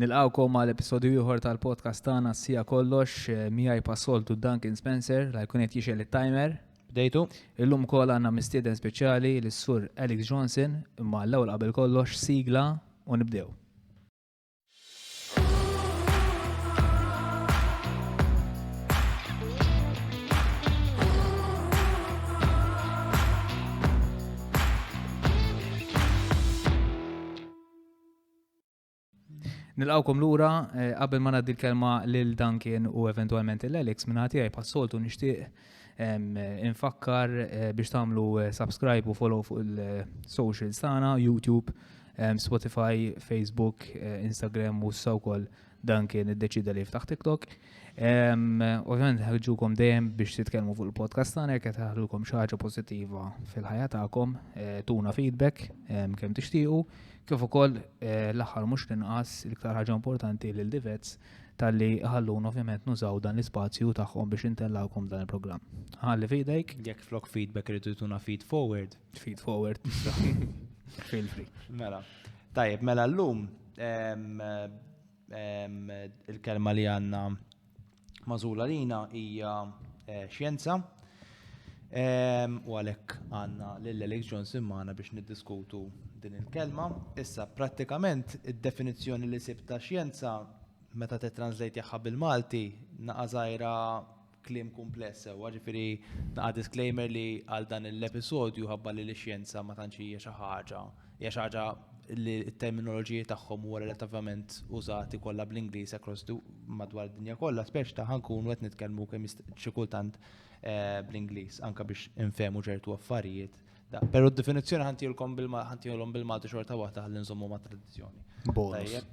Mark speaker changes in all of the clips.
Speaker 1: Nilqawkom għal episodju ieħor tal-podcast tagħna sija kollox miegħi passoltu Duncan Spencer li jkun qed jixel it-timer.
Speaker 2: Bdejtu.
Speaker 1: Illum kol għandna mistieden speċjali lis-sur Alex Johnson imma l-ewwel qabel kollox sigla u nibdew. Nilqawkom lura, qabel ma ngħaddi l-kelma lil Duncan u eventwalment l-Alex minn ħati għaj passoltu nixtieq infakkar biex tagħmlu subscribe u follow fuq il-socials tagħna, YouTube, Spotify, Facebook, Instagram u s-sawkoll Duncan iddeċida li jiftaħ TikTok. Ovvjament ħarġukom dejjem biex titkellmu fuq il-podcast tagħna jekk qed ħarġukom xi ħaġa pożittiva fil-ħajja tagħkom, tuna feedback kemm tixtiequ, kif ukoll l-aħħar mhux tinqas l-iktar ħaġa importanti lil Vats talli ħallun ovvjament nużaw dan l-ispazju tagħhom biex intellawkom dan il-programm. Ħalli f'idejk.
Speaker 2: Jekk flok feedback irid tuna feed forward.
Speaker 1: Feed forward. Feel free.
Speaker 2: Mela. Tajjeb, mela llum il-kelma li għandna mażula lina hija xjenza. U għalhekk għandna lil Alex Johnson magħna biex niddiskutu din il-kelma. Issa prattikament id-definizzjoni li sib ta' xjenza meta titranslate bil-Malti naqa' żgħira kliem kumpless sewwa, ġifieri naqa' disclaimer li għal dan l-episodju ħabba li l-xjenza ma tantx hija xi ħaġa li t-terminoloġiji tagħhom huwa relattivament użati kollha bl-Ingliż across madwar id-dinja kollha, speċta ħankunu qed nitkellmu kemm xi kultant bl-Ingliż anke biex infehmu ċertu affarijiet. Però d-definizzjoni ħantihom bil-Malti xorta waħda ħalli nżommu ma' tradizzjoni.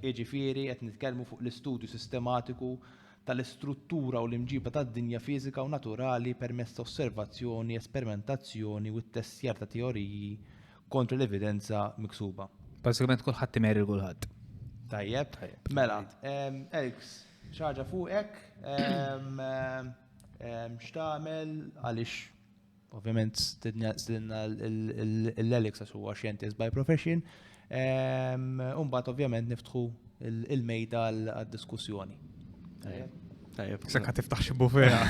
Speaker 2: Jiġifieri qed nitkellmu fuq l-istudju sistematiku tal-istruttura u l-imġiba tad-dinja fiżika u naturali permezz ta' osservazzjoni, esperimentazzjoni u t-testjar ta' teoriji kontra l-evidenza miksuba.
Speaker 1: Basikament kulħadd imeri kulħadd.
Speaker 2: Tajjeb. Mela, Alex, xi ħaġa fuqek, x'tagħmel għaliex ovvjament stidna l-Alex għax huwa xjentist by profession, u mbagħad ovvjament niftħu il-mejda għad-diskussjoni.
Speaker 3: Tajjeb.
Speaker 1: Sekk tiftaħ xi bufera.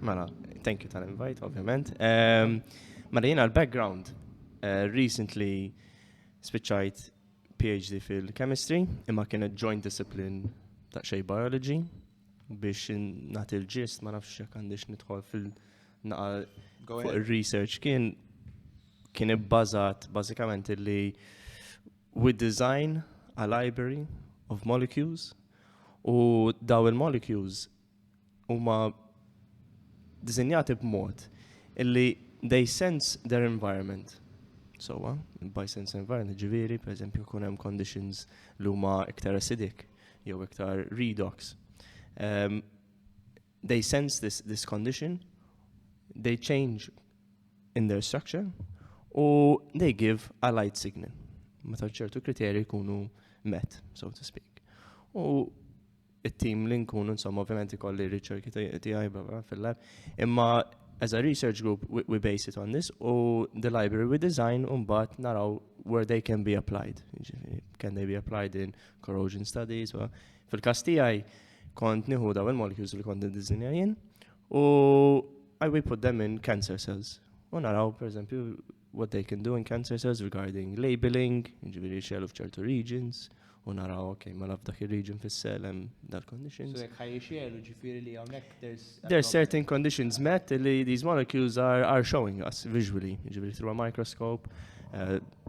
Speaker 3: Mela, thank you tal-invite, ovvjament. Mela jiena l-background recently spiċċajt PhD fil-chemistry, imma kienet joint discipline ta' xej biology biex nagħti l-ġist ma nafx jekk għandix nidħol fil-naqa fuq ir-research kien ibbażat bażikament li we design a library of molecules u daw il-molecules huma diżinjati b'mod illi they sense their environment. So, by sense environment, ġifieri, per eżempju, kun hemm conditions li huma iktar acidic jew iktar redox. They sense this condition, they change in their structure, or they give a light signal. Meta ċertu kriterji jkunu met, so to speak. U it-team li nkunu insomma ovvjament ikolli riċerki tiegħi fil-lab, imma as a research group, we base it on this, or the library we design, mbagħad naraw where they can be applied. Can they be applied in corrosion studies? Fil-każ tiegħi kont nieħu daw il-molecules li kont niddiżinja jien, u we put them in cancer cells. U naraw, per eżempju, what they can do in cancer cells regarding labeling, ġifieri xelu f'ċertu regions, u naraw, ma laf dak ir-region fis-cell hemm dal-conditions.
Speaker 2: So jekk ħajjixelu ġifieri li hawnhekk
Speaker 3: there's certain conditions met li these molecules are showing us visually, ġifieri through a microscope,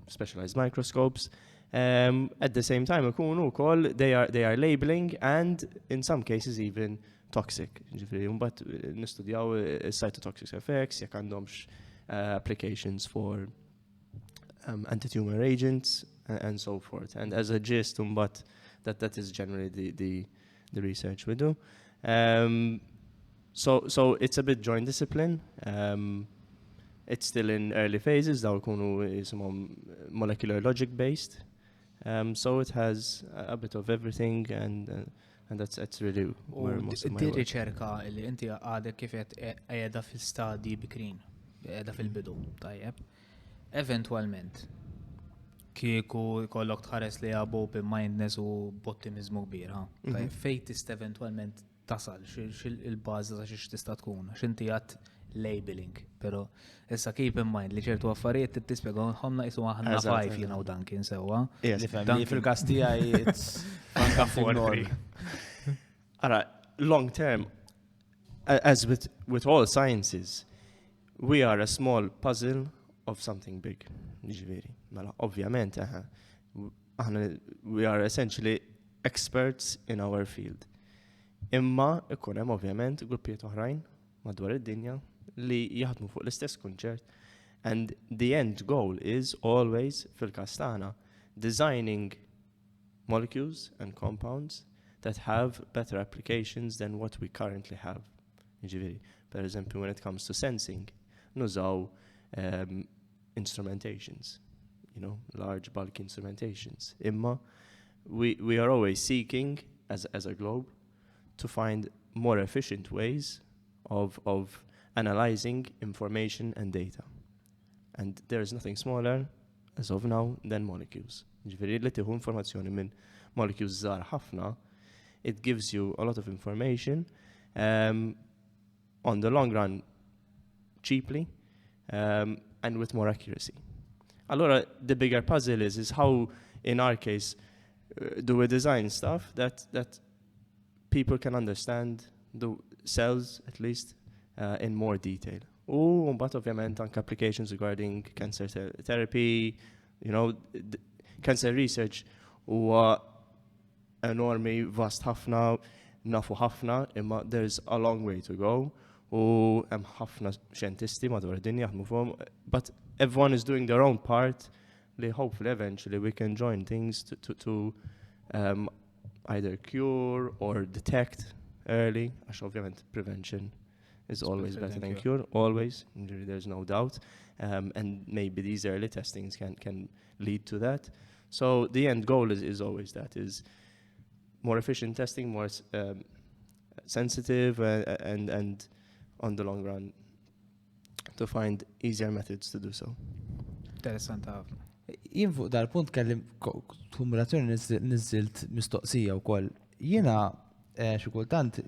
Speaker 3: specialized microscopes. At the same time ikunu wkoll they are labeling and in some cases even toxic. Ġifieri mbagħad nistudjaw cytotoxic effects jekk għandhomx applications for anti-tumor agents and so forth. And as a gist, but that is generally the research we do. So it's a bit joint discipline. It's still in early phases. Daw kunu jisimhom molecular logic based. So it has a bit of everything and that's really where most of my work.
Speaker 1: Riċerka li inti għadek kif qiegħda fil-stadji bikrin, qiegħda fil-bidu, tajjeb. Eventwalment kieku kollok tħares li għabu b'mindness u b'ottimizmu kbir, fej tista' eventwalment tasal, il-bażi ta' xiex tista' tkun, x'inti għad labeling, pero issa keep in mind li ċertu affarijiet tispjega ħomna isu aħna fajf jiena u Duncan sewwa.
Speaker 2: Li fil-każ tiegħi
Speaker 1: Anka fortri.
Speaker 3: Ara, long term, as with all sciences, we are a small puzzle of something big. Ġifieri. Mela, ovvjament, we are essentially experts in our field. Imma ikun hemm ovvjament gruppijiet oħrajn madwar id-dinja li jaħdmu fuq l-istess kunċert. And the end goal is always, fil-każ tagħna, designing molecules and compounds that have better applications than what we currently have. Ġifieri, per eżempju, when it comes to sensing, nużaw instrumentations, large bulk instrumentations. Imma, we are always seeking, as a globe, to find more efficient ways of analyzing information and data. And there is nothing smaller, as of now, than molecules. Ġifieri li tieħu informazzjoni minn molecules żgħar ħafna, it gives you a lot of information on the long run cheaply and with more accuracy. Allora, the bigger puzzle is how, in our case, do we design stuff that people can understand, the cells at least, in more detail. But ovvjament anke applications regarding cancer therapy, cancer research huwa enormi, vast ħafna, nafu ħafna, imma there's a long way to go. U hemm ħafna xjentisti madwar id-dinja jaħdmu fuqhom, but everyone is doing their own part li hopefully eventually we can join things to either cure or detect early, għax ovvjament prevention is always better than cure, always, there's no doubt, and maybe these early testings can lead to that. So the end goal is always that, is more efficient testing, more sensitive, and on the long run to find easier methods to do so.
Speaker 1: Interessant ħafna.
Speaker 2: Jien fuq dal-punt kellim kumulazzjoni nizzilt mistoqsija wkoll. Jiena xi kultant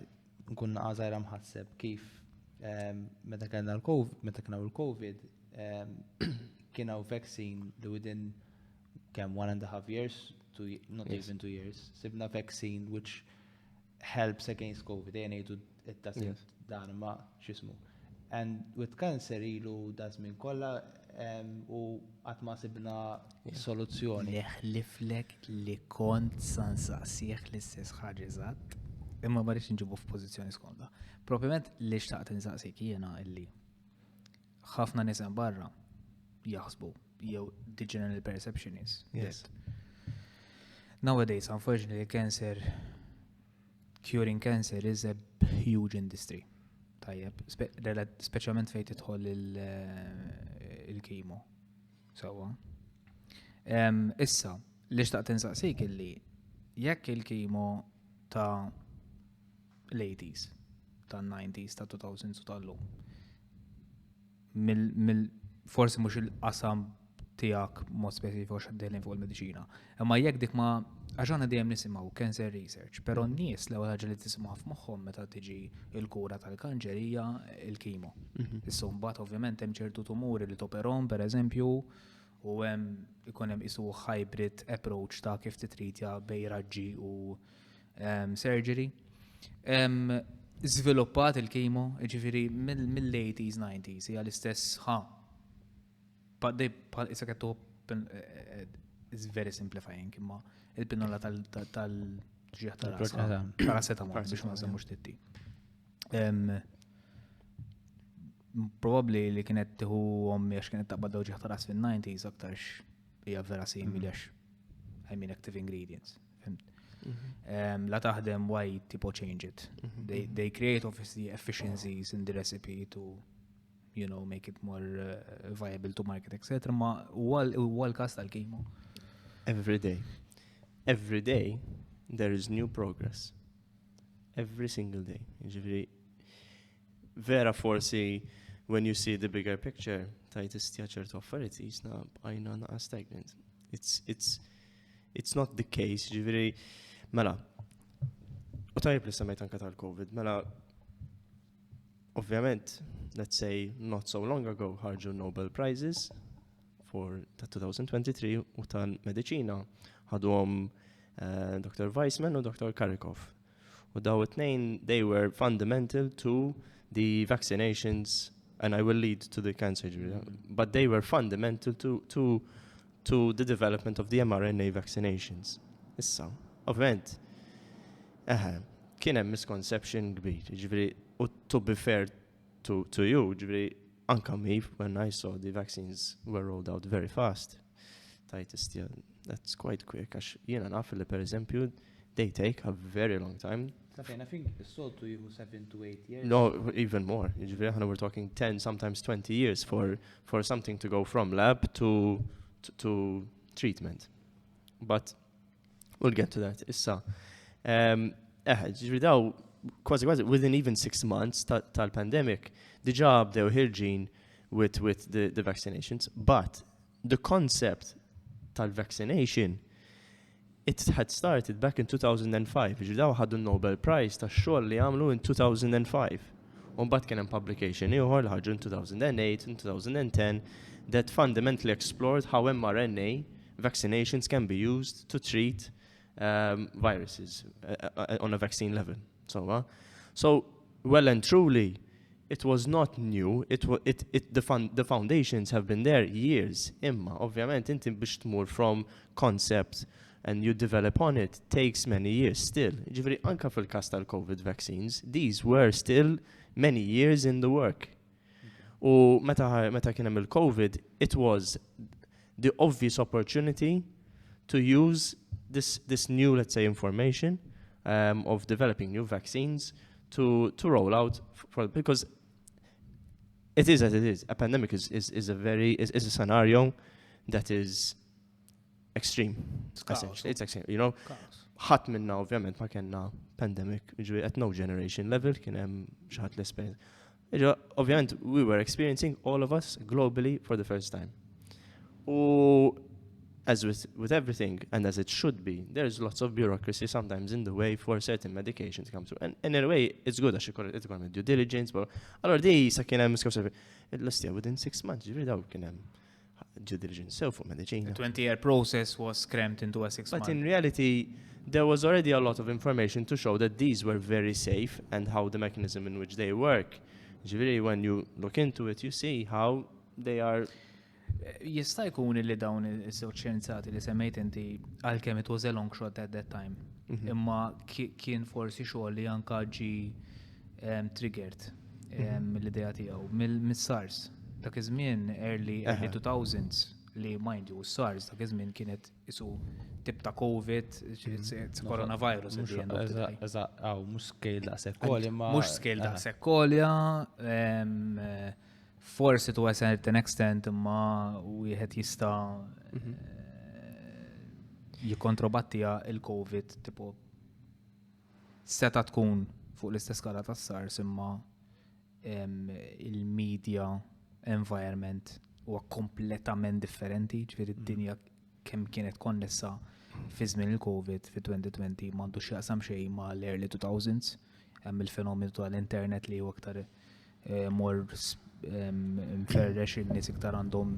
Speaker 2: nkun għażajra mħasseb kif meta kellna l-COVID kien hawn vaccine li within kemm 1.5 years, not even 2 years, sibna vaccine which helps against COVID. Ngħidu it doesn't dan ma x'ismu. And with cancer ilu dażmin kollha u qatt ma sibna soluzzjoni.
Speaker 1: Neħliflek li kont sansaqsih l-istess ħaġa eżatt, imma ma rridx inġibu f'pożizzjoni skonda. Propjament li xtaqt insaqsik jiena illi ħafna nies hemm barra jaħsbu jew the general perception is that nowadays unfortunately curing cancer is a huge industry. Tajjeb, speċjalment fejn tidħol il-kimo. Sewwa. Issa, li xtaqt insaqsik illi jekk il-kimo ta' l-80s, ta' 90s, ta' 2000s u tal-lum, forsi mhux il-qasam tiegħek mod speċifiku x'għaddejlin fuq il-mediċina. Imma jekk dik ma għaxana dejjem nisimgħu cancer research, però n-nies l-ewwel ħaġa li tisimgħu f'moħħhom meta tiġi l-kura tal-kanċer hija l-kimo. Issa mbagħad ovvjament hemm ċertu tumuri li toperhom pereżempju u hemm ikun hemm isu hybrid approach ta' kif titritja bejn raġġi u surgery. Żviluppat il-kimo, jiġifieri mill-80s, 90s hija l-istess issa kettu is very simplifying imma il-pinnolla tal-ġieħ tal-paracetamol biex ma nżemmux titti. Probably li kienet tieħu ommi għax kienet taqbad ġieħ tal-ras fin-90s aktarx hija vera simili għax active ingredients. La taħdem why tipo change it. They create obviously efficiencies in the recipe to make it more viable to market, etc. Ma huwa l-każ tal-kimo.
Speaker 3: Every day there is new progress. Every single day. Vera forsi when you see the bigger picture tajt istja ċertu affarijiet jisna bqajna naqa stagnant. It's not the case, ġifieri, mela. U tajjeb li semmejt anke tal-COVID, mela ovvjament, let's say not so long ago ħarġu Nobel Prizes for 2023 u tal-Mediċina ħadhom Dr. Weissman u Dr. Karikov. U daw it-tnejn, they were fundamental to the vaccinations, and I will lead to the cancer, but they were fundamental to the development of the mRNA vaccinations. Issa, ovvjament, kien hemm misconception kbir, ġifieri, u to be fair to you, ġifieri, anka me, when I saw the vaccines were rolled out very fast, tajt istja, that's quite quick, għax jiena naf li per eżempju, they take a very long time.
Speaker 2: I think it's to you 7 to 8 years.
Speaker 3: No, even more. We're talking 10, sometimes 20 years for something to go from lab to treatment. But we'll get to that. Issa. Daw, kważi within even 6 months tal-pandemic, diġà bdew ħirġin with the vaccinations, but the concept tal-vaccination, it had started back in 2005. Daw ħaddu Nobel Prize ta' xogħol li għamlu in 2005. U mbagħad kien hemm publication ieħor li ħarġu in 2008 and 2010 that fundamentally explored how mRNA vaccinations can be used to treat viruses on a vaccine level. So well and truly, it was not new. The foundations have been there years. Imma, ovvjament, inti biex tmur from concept and you develop on it takes many years still. Ġifieri anka fil-każ tal-COVID vaccines, these were still many years in the work. U meta kien hemm il-COVID, it was the obvious opportunity to use this new, let's say, information of developing new vaccines to roll out because it is as it is. A pandemic is a scenario that is extreme. Essentially, it's extreme. You know, ħadd minna ovvjament ma kellna pandemic, at no generation level kien hemm xi ħadd l-esperienza. Obviously, we were experiencing, all of us, globally for the first time. As with everything, and as it should be, there's lots of bureaucracy sometimes in the way for certain medications to come through. And in a way, it's good, it's going due diligence, but allora di sa kien hemm l-istja within 6 months, ġifieri daw kien hemm due diligence sew fuq medicina.
Speaker 1: The 20-year process was crammed into a 6 months.
Speaker 3: But in reality, there was already a lot of information to show that these were very safe and how the mechanism in which they work. Ġifieri, when you look into it, you see how they are.
Speaker 1: Jista' jkun li dawn is-żewġ xjenzati li semmejt inti għalkemm it was a long shot at that time. Imma kien forsi xogħol li anka ġi triggered mill-idea tiegħu mill-SARS. Dak iż-żmien early 2000s li mind you, SARS dak iż-żmien kienet isu tip ta' COVID, it's coronavirus.
Speaker 2: Mhux scale daqshekk kolja.
Speaker 1: Mhux scale daqshekk kolja. Forsi to a certain extent imma wieħed jista' jikkontrobattija il-COVID tipo seta' tkun fuq l-istess skala tas-SARS imma il-media environment huwa kompletament differenti, ġifieri d-dinja kemm kienet konnessa fi żmien il-COVID fi 2020 m'għandux x'jaqsam xejn ma l-early 2000s, hemm il-fenomenu tal-internet li huwa aktar more mferrex in-nies iktar għandhom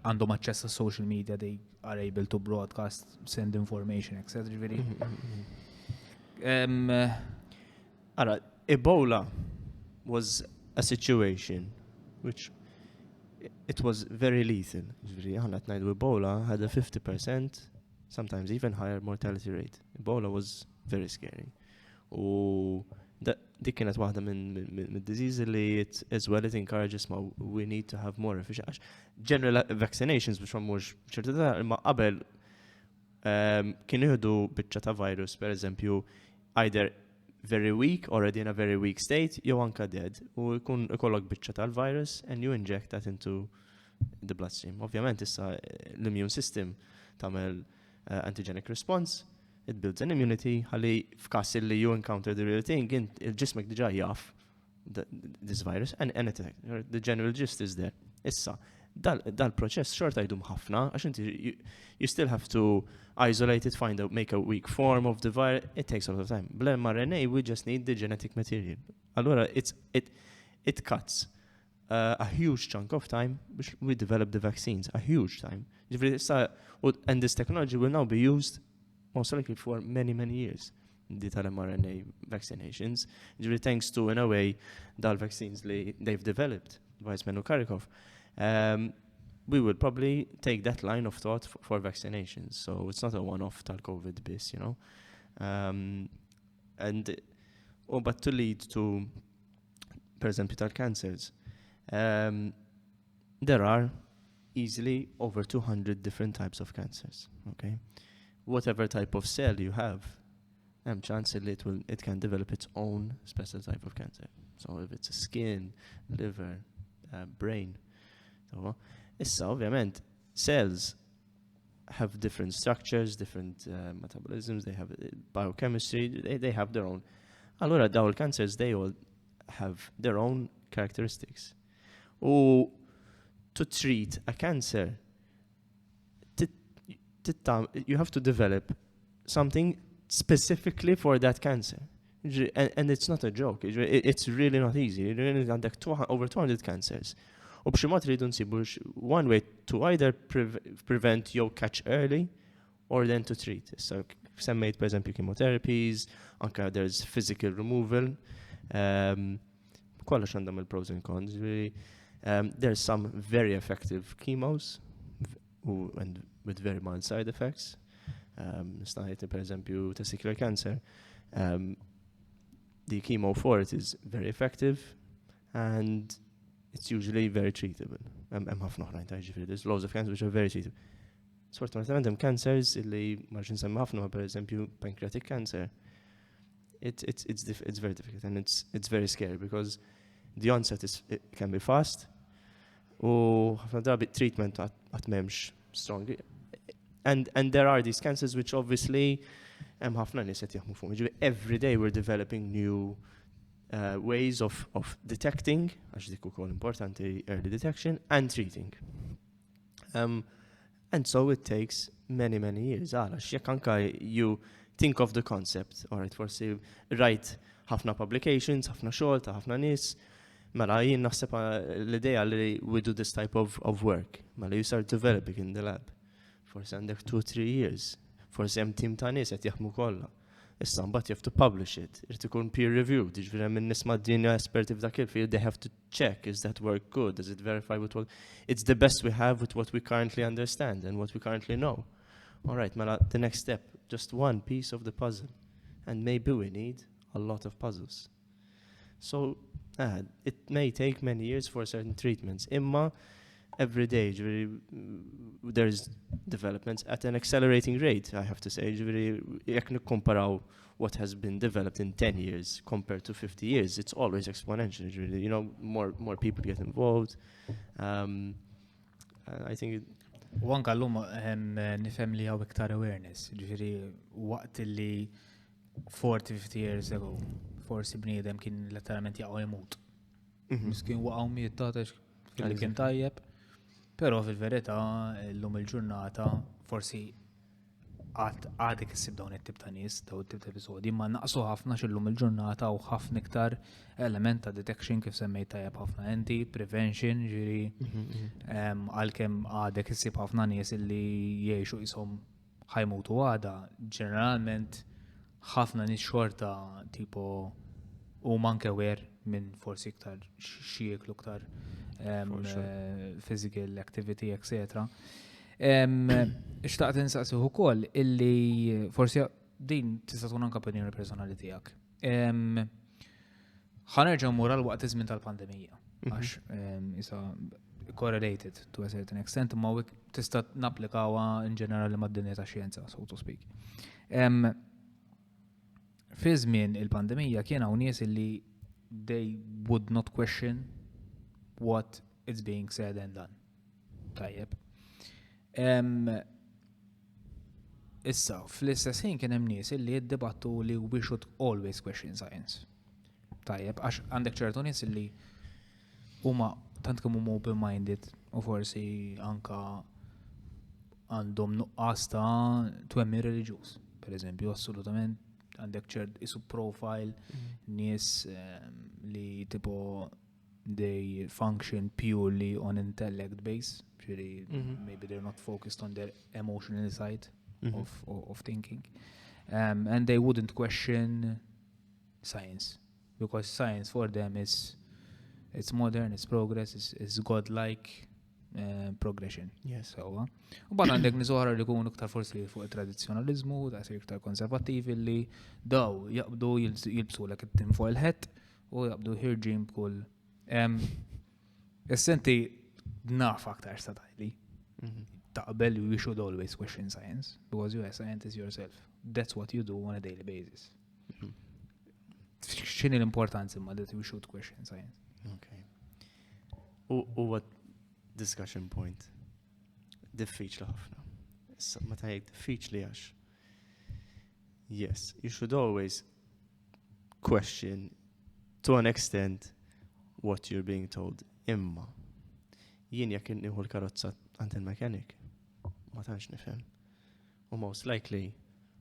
Speaker 1: aċċess għas social media, they are able to broadcast, send information, etc.
Speaker 3: Ebola was a situation which it was very lethal. Ebola had a 50%, sometimes even higher mortality rate. Ebola was very scary. Dik kienet waħda minn disease li as well it encourages we need to have more efficient. General vaccinations biex ma mhux ċertità imma qabel kienu jieħdu biċċa ta' virus, per eżempju, either very weak, already in a very weak state, jew anka dead, u jkun ikollok biċċa tal-virus and you inject that into the bloodstream. Ovvjament issa l-immune system tagħmel antigenic response. It builds an immunity, ħalli f'każ li you encounter the real thing, il-ġismek diġà jaf this virus and it the general gist is there. Issa, dal-proċess xorta jdum ħafna, għax inti you still have to isolate it, make a weak form of the virus, it takes a lot of time. Bl-mRNA, we just need the genetic material. Allora, it cuts a huge chunk of time which we develop the vaccines, a huge time. And this technology will now be used most likely for many, many years. The tal-mRNA vaccinations, thanks to, in a way, dal-vaccines they've developed, Weizmann u Karikov. We will probably take that line of thought for vaccinations. So it's not a one-off tal-COVID bis, you know. But to lead to, per example, tal-cancers, there are easily over 200 different types of cancers, okay? Whatever type of cell you have, chance it can develop its own special type of cancer. So if it's a skin, liver, brain. So, issa, ovvjament, cells have different structures, different metabolisms, they have biochemistry, they have their own. Allora, daw cancers, they all have their own characteristics. To treat a cancer, you have to develop something specifically for that cancer. And it's not a joke. It's really not easy. Għandek over 200 cancers. U b'xi mod rridu nsibu one way to either prevent jew catch early or then to treat. So semmejt per esempio chemotherapies, anka there's physical removal. Kollox għandhom il-pros and cons. There's some very effective chemos and with very mild side effects. Nistajt per esempio testicular cancer. The chemo for it is very effective and it's usually very treatable. There's loads of cancers which are very treatable. Sfortunatament hemm cancers illi ma rridx nsemmi ħafna, per esempio pancreatic cancer. It's very difficult and it's very scary because the onset can be fast u ħafna drabi treatment għat m'hemmx strong. And there are these cancers which obviously hemm ħafna nies qed jaħdmu fuqhom. Every day we're developing new ways of detecting, għax dik ukoll importanti, early detection and treating. And so it takes many, many years. Għalax jekk anka you think of the concept, alright, forsi write ħafna publications, ħafna xogħol ta' ħafna nies, mela jien naħseb l-idea li we do this type of work, mela you start developing in the lab. Forsi għandek 2-3 years. Forsi hemm tim ta' nies qed jaħdmu kollha. Issa mbagħad you have to publish it. Irid ikun peer reviewed. Jiġifieri hemm in-nies ma' esperti f'dak il-field, they have to check, is that work good? Does it verify with what it's the best we have with what we currently understand and what we currently know. All right, mela the next step, just one piece of the puzzle. And maybe we need a lot of puzzles. So it may take many years for certain treatments. Imma every day there's developments at an accelerating rate, I have to say. Jekk nikkomparaw what has been developed in 10 years compared to 50 years, it's always exponential. You know, more people get involved. I think
Speaker 1: U anka llum nifhem li hawn iktar awareness, ġifieri waqt li 40-50 years ago forsi bniedem kien letteralment jaqgħu jmut. Miskin waqgħu miet tatex fil kien tajjeb. Però fil-verità llum il-ġurnata forsi għadek issib dawn it-tip ta' nies, dawn it-tip ta' episodji, ma naqsu ħafna x'illum il-ġurnata u ħafna iktar element ta' detection kif semmejt tajjeb ħafna inti, prevention, għalkemm għadek issib ħafna nies illi jgħixu qishom ħajmutu għada, ġeneralment ħafna nies xorta tipo huma anke aware minn forsi iktar xi jieklu iktar physical activity, etc. Ixtaqt insaqsih ukoll illi forsi din tista' tkun anke opinjoni personali tiegħek. Ħanerġa' mmur għal waqt iż-żmien tal-pandemija għax isa correlated to a certain extent, imma tista' napplikawha in ġenerali mad-dinja tax-xjenza, so to speak. Fi żmien il-pandemija kien hawn nies illi they would not question what is being said and done. Tajjeb. Issa, fl-istess ħin kien hemm nies illi jiddibattu li we should always question science. Tajjeb, għax għandek ċertu nies illi huma tant kemm huma open-minded u forsi anka għandhom nuqqas ta' twemmi reliġjuż. Per eżempju, assolutament għandek ċert isu profile nies li tipo they function purely on intellect base, maybe they're not focused on their emotional side of thinking. And they wouldn't question science, because science for them is it's modern, it's progress, it's godlike progression.
Speaker 3: Yes.
Speaker 1: So, u bad għandek niżoħra li kunu iktar forsi fuq il-tradizzjonalizmu, ta' iktar konservativi li daw jaqbdu jilbsu l it-tim fuq il-ħett u jaqbdu ħirġin b'kull. Essenti naf aktar statajli. Taqbel you should always question science, because you are a scientist yourself. That's what you do on a daily basis. X'inhi l-importanza imma that you should question science?
Speaker 3: Okay. U what discussion point? Diffiċli ħafna. Issa meta jgħid diffiċli għax. Yes, you should always question to an extent what you're being told. Imma jien jekk nieħu l-karozza għand il-mechanic ma tantx nifhem. U most likely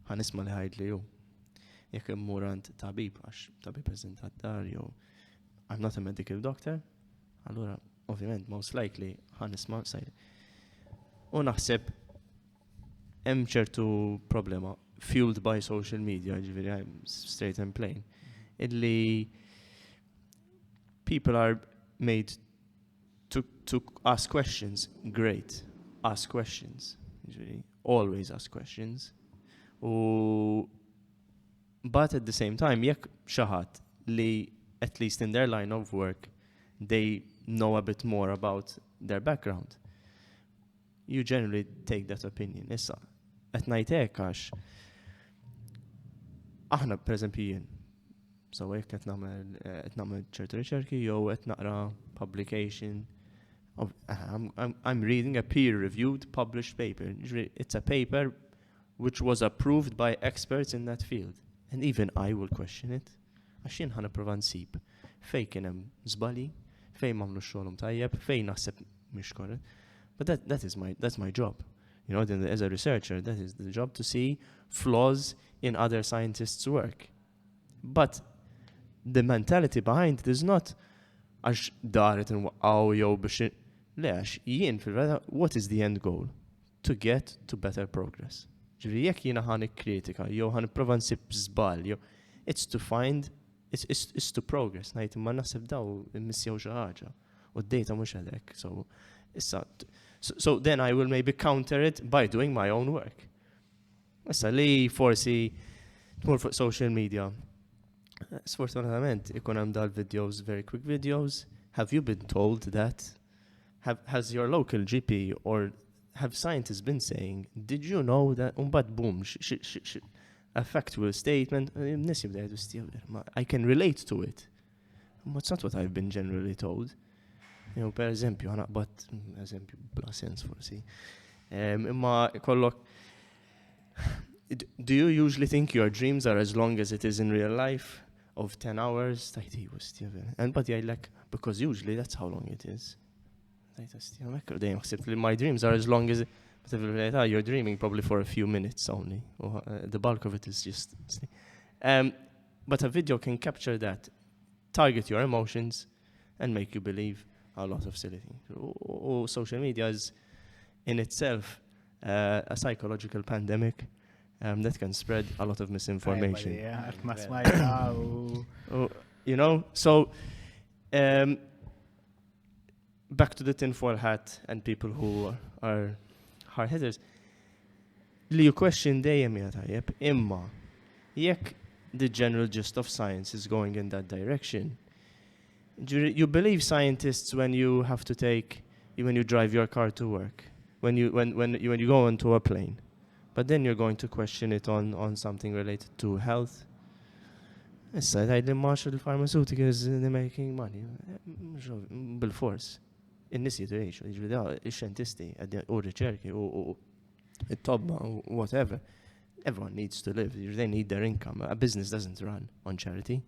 Speaker 3: ħanisma' li ħajdli hu. Jekk immur għand tabib għax tabib preżentat dar jew I'm not a medical doctor, allura ovvjament most likely ħanisma' sajli. U naħseb hemm ċertu problema fueled by social media, ġifieri I'm straight and plain, illi people are made to ask questions. Great, ask questions. Ġifieri always ask questions. But at the same time, jekk xi ħadd li at least in their line of work they know a bit more about their background, you generally take that opinion. Issa, qed ngħid hekk għax aħna pereżempju jien, so jekk qed nagħmel ċertu riċerki jew qed naqra publication of I'm reading a peer-reviewed published paper. It's a paper which was approved by experts in that field. And even I will question it. Għax jien ħa nipprova nsib fejn kien hemm żbalji, fejn m'għamlu xogħolhom tajjeb, fejn naħseb mhix korrett. But that's my job. You know, as a researcher, that is the job to see flaws in other scientists' work. But the mentality behind it is not għax daret inwaqqgħu jew biex le għax jien fil-vera what is the end goal? To get to better progress. Ġifieri jekk jiena ħa nikkritika jew ħa nipprova nsib żball jew it's to find it's to progress. Ngħid imma naħseb daw immissjew xi ħaġa u d-data mhux hekk. So then I will maybe counter it by doing my own work. Issa li forsi tmur fuq social media. Sfortunatament ikun hemm dal-videos, very quick videos. Have you been told that? Has your local GP or have scientists been saying, did you know that? But boom, a factual statement. I can relate to it. But it's not what I've been generally told. You know, per eżempju, ħanaqbad eżempju bla sens forsi. Imma kollok, do you usually think your dreams are as long as it is in real life? Of 10 hours? And but like, because usually that's how long it is. My dreams are as long as you're dreaming probably for a few minutes only. The bulk of it is just but a video can capture that, target your emotions and make you believe a lot of silly things. Social media is in itself a psychological pandemic that can spread a lot of misinformation. You know, so back to the tinfoil hat and people who are hard hitters. Li you question dejjem hija tajjeb, imma jekk the general gist of science is going in that direction, you believe scientists when you have to when you drive your car to work, when you go onto a plane, but then you're going to question it on something related to health. Issa tgħidli Marshall Pharmaceuticals they're making money. Bil-fors. In-nies jidu jgħixu, jiġri ix-xjentisti u riċerki u it-tobba u whatever. Everyone needs to live. They need their income. A business doesn't run on charity.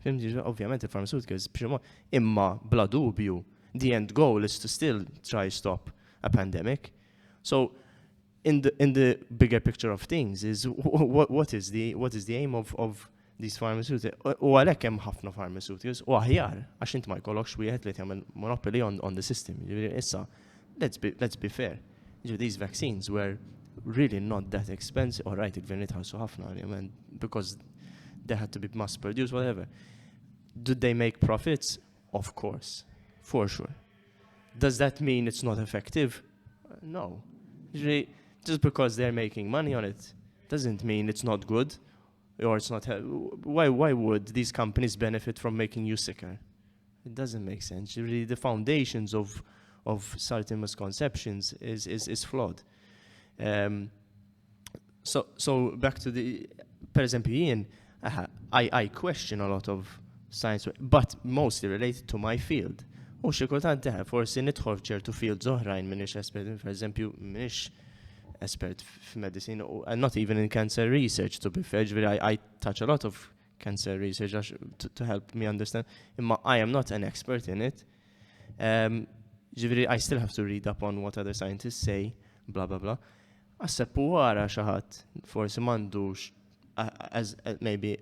Speaker 3: Ovvjament il-pharmaceuticals imma bla dubju the end goal is to still try stop a pandemic. So in the bigger picture of things is what is the aim of these pharmaceuticals? U għalhekk hemm ħafna pharmaceuticals u aħjar għax int ma jkollokx wieħed li jagħmel monopoly on the system. Issa, let's be fair. These vaccines were really not that expensive. All right, il-gvern jitħallsu ħafna, because they had to be mass produced, whatever. Did they make profits? Of course, for sure. Does that mean it's not effective? No. Just because they're making money on it doesn't mean it's not good or it's not. Why would these companies benefit from making you sicker? It doesn't make sense. Really, the foundations of certain misconceptions is flawed. So back to the, per esempio, Ian, I question a lot of science, but mostly related to my field. U xi kultant forsi nidħol f'ċertu fields oħrajn minix espert, per esempio, minix expert f'medicine, and not even in cancer research, to be fair. I touch a lot of cancer research to help me understand. I am not an expert in it. I still have to read up on what other scientists say, blah, blah, blah. Għassepp wara xi ħadd forsi m'għandux as maybe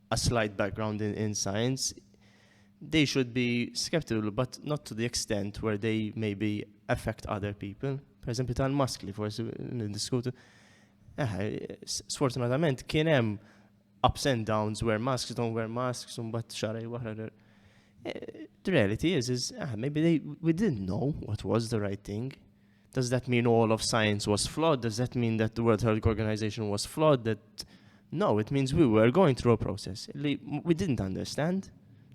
Speaker 3: a slight background in science, they should be skeptical, but not to the extent where they maybe affect other people. Per esempio tal-maskli forsi niddiskutu. Sfortunatament kien hemm ups and downs, wear masks, don't wear masks, but xarej waħra. The reality is maybe we didn't know what was the right thing. Does that mean all of science was flawed? Does that mean that the World Health Organization was flawed? No, it means we were going through a process. We didn't understand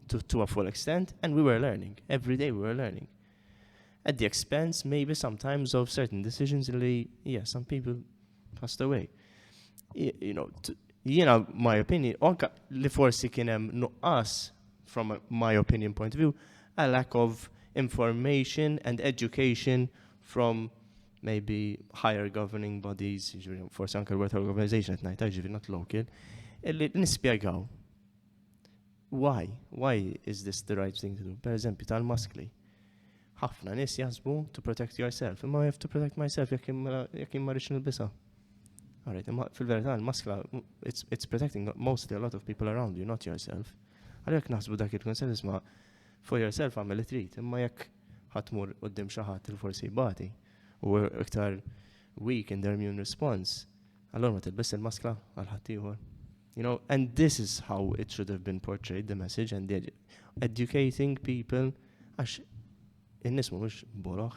Speaker 3: to a full extent, and we were learning. Every day we were learning. At the expense, maybe sometimes, of certain decisions, some people passed away. My opinion, li forsi kien hemm nuqqas, from my opinion point of view, a lack of information and education from maybe higher governing bodies, forsi anke l-World Health Organization at night, not local, li nispjegaw. Why is this the right thing to do? Per eżempju, tal-maskli. Ħafna nies jaħsbu to protect yourself. Imma I have to protect myself jekk imma rridx nilbisha. All right, imma fil-verità l-maskla it's protecting mostly a lot of people around you, not yourself. Għalhekk naħsbu dak il-konsens isma' for yourself għamel li trid, imma jekk ħatmur qudiem xi ħadd il-forsi jbagħti u iktar weak in their immune response, allura ma tilbis il-maskla għal ħadd ieħor. And this is how it should have been portrayed, the message, and educating people, għax in-nies mhumiex boroħ,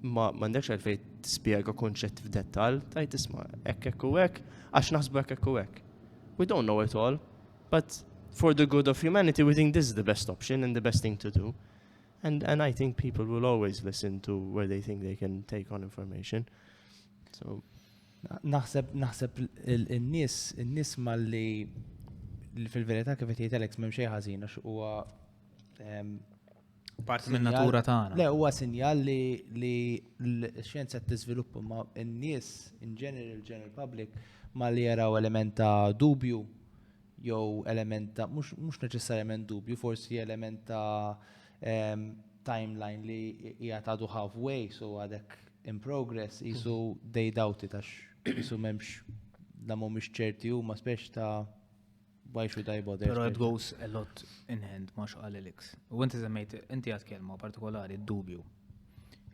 Speaker 3: ma m'għandekx għalfejn tispjega kunċett f'dettall, tajt isma' hekk u hekk, għax naħsbu hekk u hekk. We don't know it all, but for the good of humanity, we think this is the best option and the best thing to do. And I think people will always listen to where they think they can take on information. So
Speaker 2: naħseb in-nies malli fil-verità kif qed jgħidlek m'hemm xejn ħażin għax huwa
Speaker 1: parti minn natura tagħna.
Speaker 2: Le huwa sinjal li l-xjenza qed tiżviluppa, ma n-nies in general public malli jaraw element ta' dubju jew element ta' mhux neċessarjament dubju, forsi element ta' timeline li hija għadu halfway, so għadek in progress, jisu they doubt it, għax jisu memx da mhumiex ċerti huma spex ta' why should I bother?
Speaker 1: Pero it goes a lot in hand, ma xqalilix. U inti semmejt, inti għad kelma partikolari, id-dubju.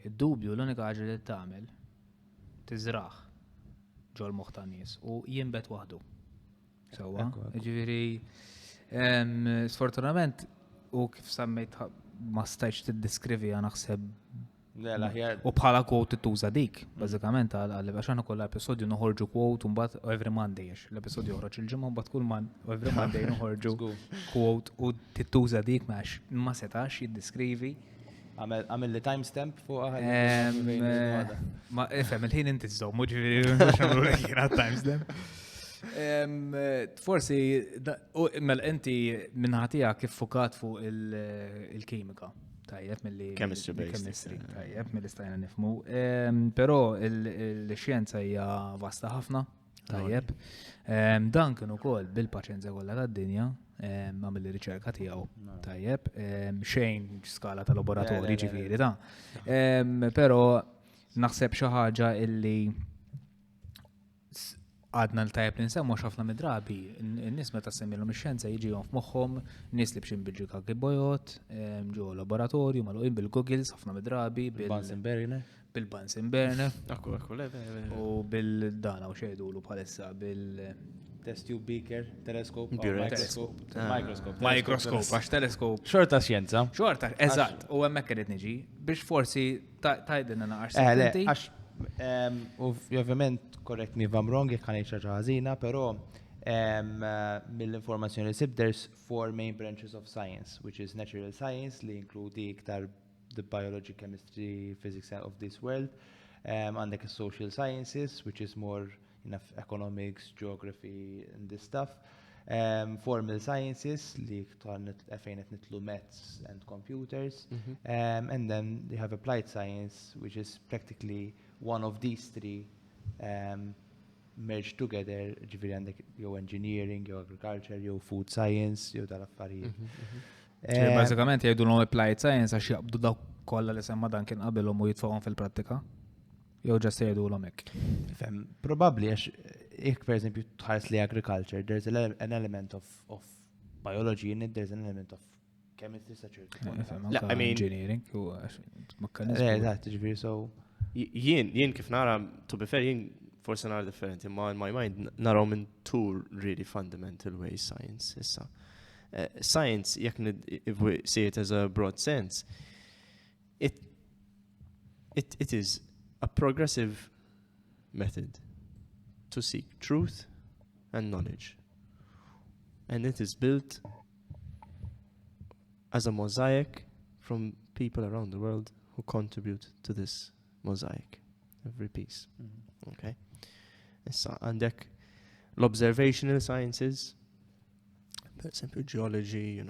Speaker 1: Id-dubju l-unika ħaġa li tagħmel tiżraħ ġol moħħ ta' nies u jinbet waħdu. Sewwa, ġifieri sfortunatament u kif semmejt ma stajtx tiddiskrivija naħseb u bħala quote tuża dik, bażikament għax aħna kollha episodju noħorġu quote u mbagħad every Monday l-episodju joħroġ il-ġimgħa mbagħad kull every Monday noħorġu quote u tituża dik ma setax jiddiskrivi.
Speaker 2: Għamil li timestamp fuq
Speaker 1: ma ifhem il-ħin inti żżomm, ġifieri mhux nagħmlu lek jiena timestamp. Forsi mela inti minħatija kif fukat fuq il-kimika. Tajjeb mill-chemistry, tajjeb mill-istajna nifmu. Però l-xjenza hija vasta ħafna, tajjeb. Dan kien ukoll bil-paċenza kollha tad-dinja, għamil ir-riċerka tiegħu tajjeb, xejn skala ta' laboratorji ġifieri ta'. Però naħseb xi ħaġa illi għadna l-tajjeb li nsemmu ħafna mid-drabi, n-nies meta semmilhom ix-xjenza jiġihom f'moħħhom nies li b'xi biġġu kagibojot, ġew laboratorju magħluqin bil-Googles ħafna mid-drabi,
Speaker 2: Bunsen burner.
Speaker 1: bil-Bunsen burner
Speaker 3: Akku,
Speaker 1: u bil-dana u xejdulu bħalissa
Speaker 2: Test tube beaker, telescope,
Speaker 1: microscope, għax telescope.
Speaker 2: Xorta xjenza.
Speaker 1: Xorta, eżatt, u hemmhekk irid niġi biex forsi tajdilna naqar
Speaker 2: Le, għax ovvjament correct me if I'm wrong, jekk ħanejt xi ħażina, però mill-informazzjoni li sib there's 4 main branches of science, which is natural science li inkludi iktar the biology, chemistry, physics of this world. Għandek social sciences, which is more economics, geography, and this stuff. Formal sciences, li fejn qed nitlu maths and computers. And then you have applied science, which is practically one of these 3 merged together, ġifieri għandek jew engineering, jew agriculture, jew food science, jew tal-affarijiet.
Speaker 1: Bażikament jgħidulhom applied science għax jaqbdu dawk kollha li semma dan kien qabilhom u jitfgħuhom fil-prattika. Jew ġast jgħidulhom hekk.
Speaker 2: Probabbli għax jekk pereżempju tħares li agriculture, there's an element of biology in it, there's an element of chemistry such as
Speaker 1: engineering u
Speaker 2: ġifieri so
Speaker 3: Jien kif nara, to be fair, jien forse nara differenti, ma in my mind naraw minn 2 really fundamental ways science issa. Science, if we see it as a broad sense, it is a progressive method to seek truth and knowledge. And it is built as a mosaic from people around the world who contribute to this mosaic, every piece. Okay? Għandek l-observational sciences, for example, geology,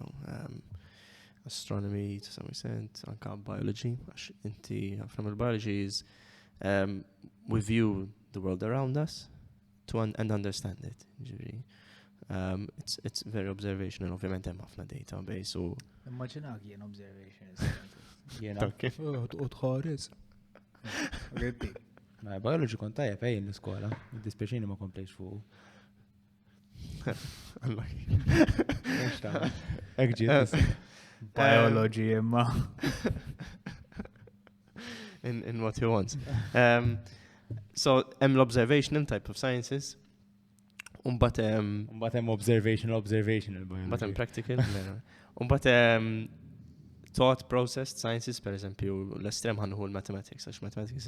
Speaker 3: astronomy to some extent, anka biology. From biology is we view the world around us and understand it. It's very observational. Ovvjament hemm ħafna database u.
Speaker 1: Immaġinak jien observation.
Speaker 2: U tħares. Biology kont tajjeb l-iskola, id-dispeċini ma komplejx fuq.
Speaker 1: Biology imma.
Speaker 3: In what he wants. So, l-observational type of sciences. Umbat
Speaker 2: observational biology.
Speaker 3: Umbat practical. Umbat thought processed sciences, per esempio, l-estrem ħanħu l-mathematics. Mathematics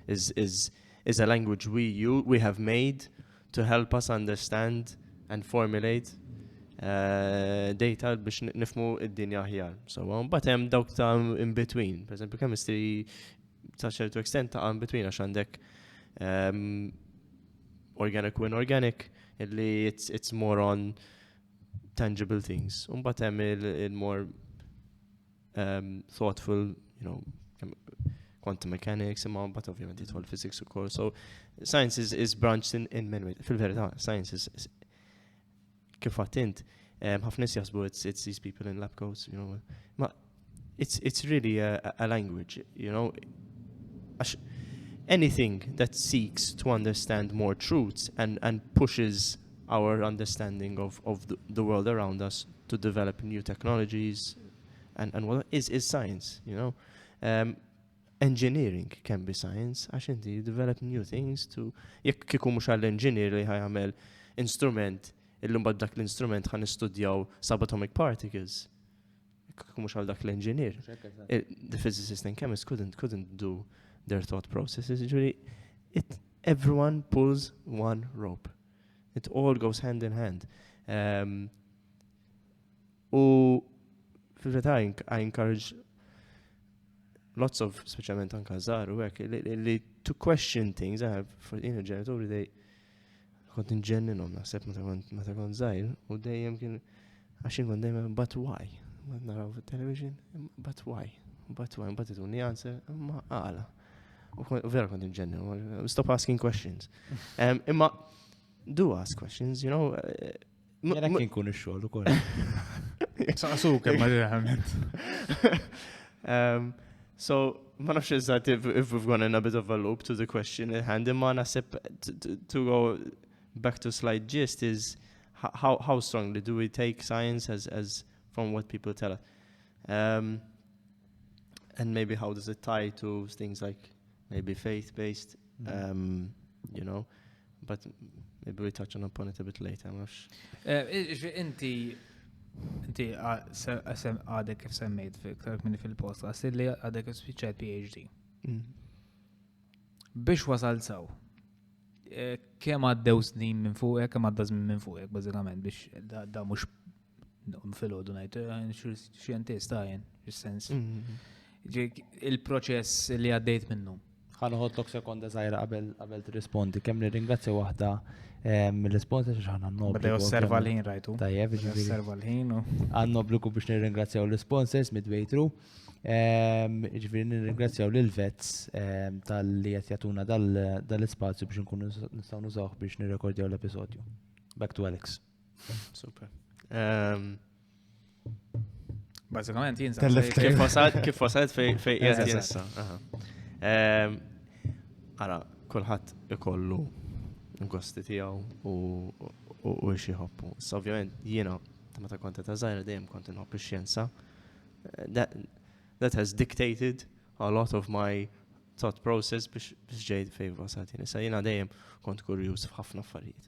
Speaker 3: is a language we have made to help us understand and formulate data biex nifmu id-dinja ħjar. So, but hemm dawk ta' in between. Per esempio, chemistry ta' ċertu extent ta' in between għax għandek organic u inorganic, illi it's more on tangible things. But hemm il-more thoughtful, quantum mechanics, but obviously it's all physics of course. So science is branched in many ways. Fil-verità, science is kif għattint, ħafna nies jaħsbu it's these people in lab coats, but it's really a language, anything that seeks to understand more truths and pushes our understanding of the world around us to develop new technologies and what is science, Engineering can be science, għax inti develop new things to jekk kieku mhux għall-engineer li ħajamel instrument illum dak l-instrument ħan istudjaw subatomic particles. Kieku mhux għal dak l-engineer. The physicist and chemist couldn't do their thought processes. Everyone pulls one rope. It all goes hand in hand. I encourage lots of, specialment anka żgħar u hekk, to question things. For ġenituri dej kont inġenninhom naħseb meta kont żgħir u dejjem kien għax inkun dejjem but why? Naraw fit-television, but why? But ituni answer ma għala. U vera kont inġenninhom, stop asking questions. Imma do ask questions, you know.
Speaker 2: Jena kien kun ix-xogħol ukoll.
Speaker 1: Saqsu kemm ma realment.
Speaker 3: So, ma nafx eżatt if we've gone in a bit of a loop to the question at hand, imma naħseb to go back to slide gist is how strongly do we take science as from what people tell us? And maybe how does it tie to things like maybe faith-based, you know, but maybe we touch upon it a bit later.
Speaker 1: Inti għadek kif semmejt minni fil-post, għastilli għadek spiċċajt PhD. Biex wasalsaw, kem għaddew snin minn fuqek, kem għadda żmien minn fuqek, bażikament, biex da mux fil-ħodu najt, xjentista għajen, fil-sens. Il-proċess li għaddejt minnu.
Speaker 2: Ħanħotlok sekonda zaħira qabel t-rispondi. Kemm nirringrazzja waħda mill-sponsors biex ħana n-obbligu.
Speaker 1: Bada osserva l-ħin rajtu.
Speaker 2: Tajjeb,
Speaker 1: osserva l-ħin.
Speaker 2: Għanna obbligu biex nirringrazzjaw l-sponsors midwejtru. Ġifiri nirringrazzjaw l-Vats tal-li jatjatuna dal-spazju biex nkunu nistaw nużawh biex nirrekordjaw l-episodju. Back to Alex.
Speaker 3: Super.
Speaker 1: Bazzikament jinsa.
Speaker 3: Kif wasalt fej jessa. Ara, kulħadd ikollu gosti tiegħu u xi ħobbu. So ovvjament jiena meta kont ta' żgħira dejjem kont inħobb ix-xjenza. That has dictated a lot of my thought process biex ġejt fejn wasalt jiena. Sa jiena dejjem kont kurjuż f'ħafna affarijiet.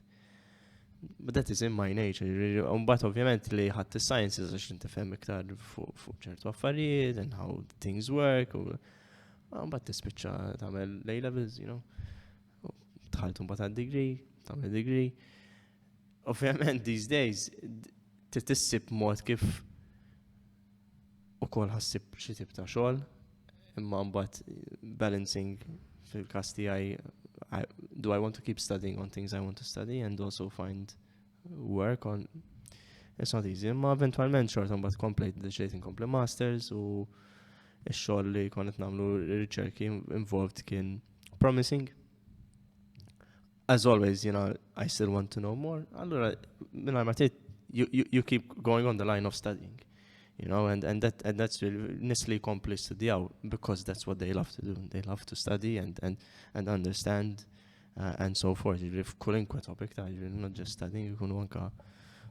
Speaker 3: But that is in my nature. But ovvjament li ħadd is-sciences għax intifhem iktar fuq ċertu affarijiet and how things work. But tispiċċa tagħmel A-levels, you know. Tħaltu mbagħad degree, tagħmel degree. Ovvjament these days tissib mod kif ukoll ħassib xi tip ta' xogħol, imma mbagħad balancing fil-każ tiegħi do I want to keep studying on things I want to study and also find work on it's not easy. Imma eventualment xorta mbagħad complete inkompli masters u ix-xogħol li konet nagħmlu riċerki involved kien promising. As always, you know, I still want to know more. Allora, you keep going on the line of studying, you know, and that's really nisli kompli studjaw because that's what they love to do. They love to study and understand and so forth. Kull topic ta' not just studying, you kunu anka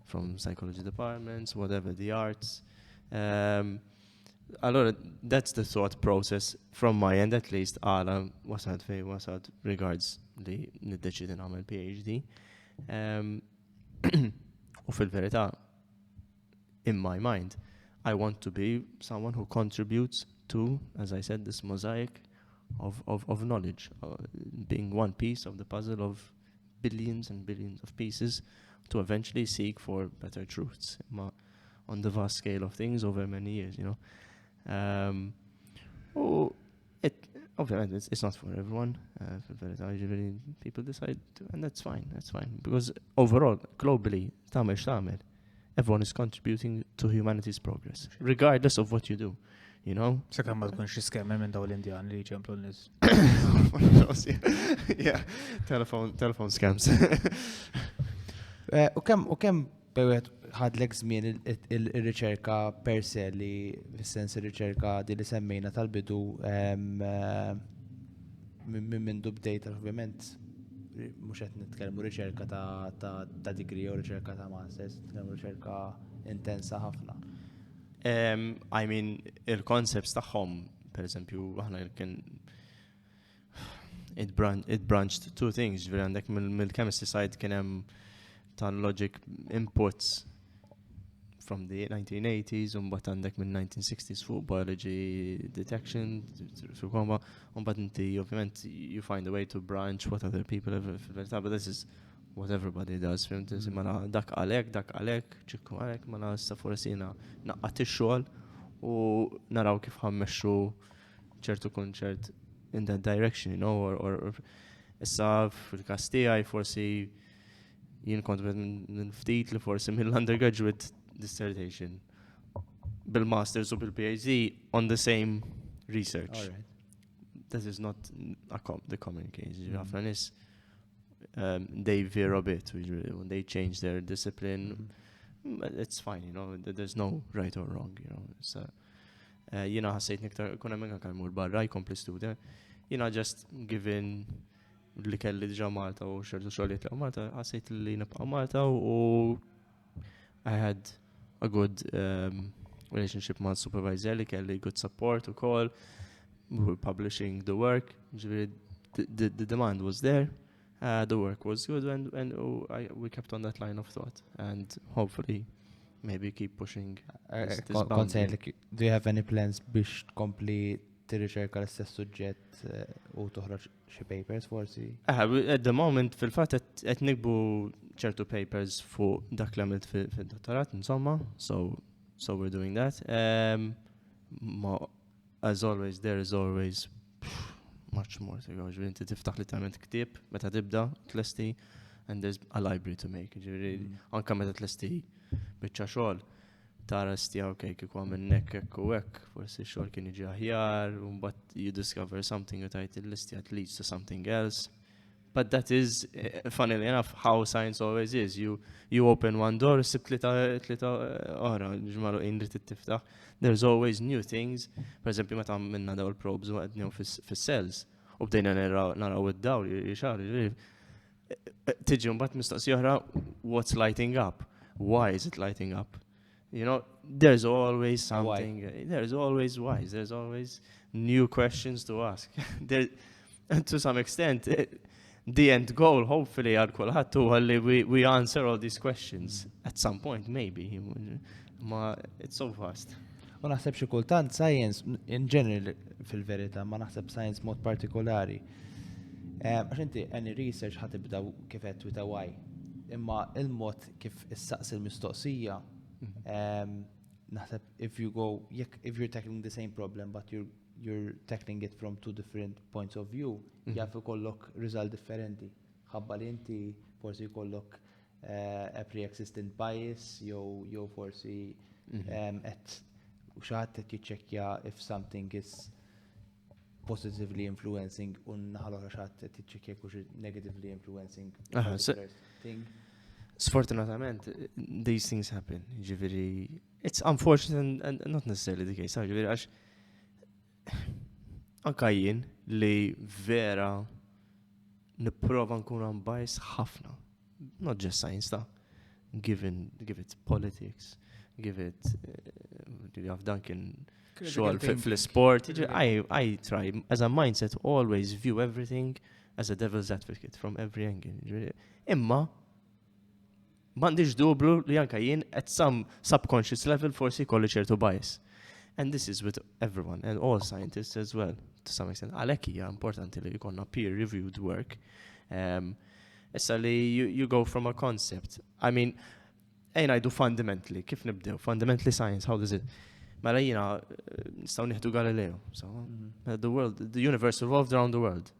Speaker 3: from psychology departments, whatever, the arts. Allora, that's the thought process from my end at least. Għala wasad regards li niddeċidi nagħmel PhD. U fil-verità, in my mind, I want to be someone who contributes to, as I said, this mosaic of knowledge, being one piece of the puzzle of billions and billions of pieces to eventually seek for better truths on the vast scale of things over many years, you know. Obviously, it's not for everyone. People decide to, and that's fine. Because overall, globally, everyone is contributing to humanity's progress, regardless of what you do. You know?
Speaker 1: Sekam ma tkunx iskemmer minn daw l-Indjan li ċemplu n-nis.
Speaker 3: Yeah, telephone scams.
Speaker 2: U kemm bewet ħadlek żmien il-riċerka per se li fis-sens ir-riċerka di li semmejna tal-bidu minn bdejt ovvjament mhux qed nitkellmu riċerka ta' degree u riċerka ta' masters, nitkellmu riċerka intensa ħafna.
Speaker 3: I mean, il-concepts tagħhom, per eżempju, aħna kien it branched two things. Ġifieri għandek mill-chemistry side kien hemm tal-logic inputs from the 1980s, mbagħad għandek mill-1960s fuq biology detection, mbagħad inti ovvjament you find a way to branch what other people have, but this is what everybody does. Mela dak għalek, ċikku għalek, mela issa forsi jiena naqqat ix-xogħol u naraw kif ħammexxu ċertu kunċert in that direction, you know, or issa fil-każ tiegħi forsi jien kont minn ftit li forsi mill-undergraduate dissertation bil-masters u bil-PhD on the same research.
Speaker 2: All right.
Speaker 3: That is not the common case. Ħafna nies they veer a bit, when they change their discipline, it's fine, you know, there's no right or wrong, you know. So, jina ħassejt niktar, kuna minna kalmur barra, jkompli student, jina just given li kelli diġa Malta u xertu xogħliet li Malta, ħassejt li nibqa' Malta u I had a good relationship ma' supervisor li kelli good support u call. We were publishing the work. The demand was there. The work was good and we kept on that line of thought and hopefully maybe keep pushing this boundary.
Speaker 2: Do you have any plans biex tkompli tirriċerka l-istess suġġett u toħroġ xi papers forsi?
Speaker 3: At the moment fil-fatt qed nikbu ċertu papers fuq dak li għamilt fid-dottorat insomma, so we're doing that. As always, there is always much more to go. Inti tiftaħ li tagħmel ktieb meta tibda tlesti and there's a library to make. Anke meta tlesti biċċa xogħol tara stija okay kieku għamil hekk u hekk, forsi x-xogħol kien jiġi aħjar, u mbagħad you discover something u tajt il-listja leads to something else. But that is, funnily enough, how science always is. You open one door, sib tlita oħra, ġmalu inri tiftaħ. There's always new things. Per eżempju, meta minna daw il-probes u għednew fis-cells. U bdejna naraw id-dawl, jixar, tiġi mbagħad mistoqsija oħra, what's lighting up? Why is it lighting up? You know, there's always something. There's always whys. There's always new questions to ask. And to some extent, the end goal, hopefully, għal kulħadd huwa li we answer all these questions at some point, maybe. Ma it's so vast.
Speaker 2: U naħseb xi kultant science in general fil-verità, ma naħseb science mod partikolari. Għax inti any research ħatibda kif qed with a why. Imma il-mod kif issaqs il-mistoqsija naħseb if you're tackling the same problem but you're tackling it from two different points of view, jaf ikollok result differenti. Ħabba li inti forsi jkollok a pre-existing bias jew forsi qed xi ħadd qed jiċċekkja if something is positively influencing u naħa l-oħra xi ħadd qed jiċċekkja jekk negatively influencing thing.
Speaker 3: Sfortunatament, these things happen. Ġifieri, it's unfortunate and not necessarily the case. Ġifieri għax anka jien li vera nipprova nkun unbiased ħafna. Not just science give it politics, give it Duncan xogħol fl-sport. I try as a mindset always view everything as a devil's advocate from every angle. Imma m'għandix dublu li anka jien at some subconscious level forsi kolli ċertu bias. And this is with everyone and all scientists as well, to some extent. Għalhekk hija importanti li jkollna peer-reviewed work. Issa li you go from a concept. I mean, ngħidu fundamentally, kif nibdew? Fundamentally science, how does it? Mela jiena nistgħu nieħdu Galileo. So, the universe revolved around the world.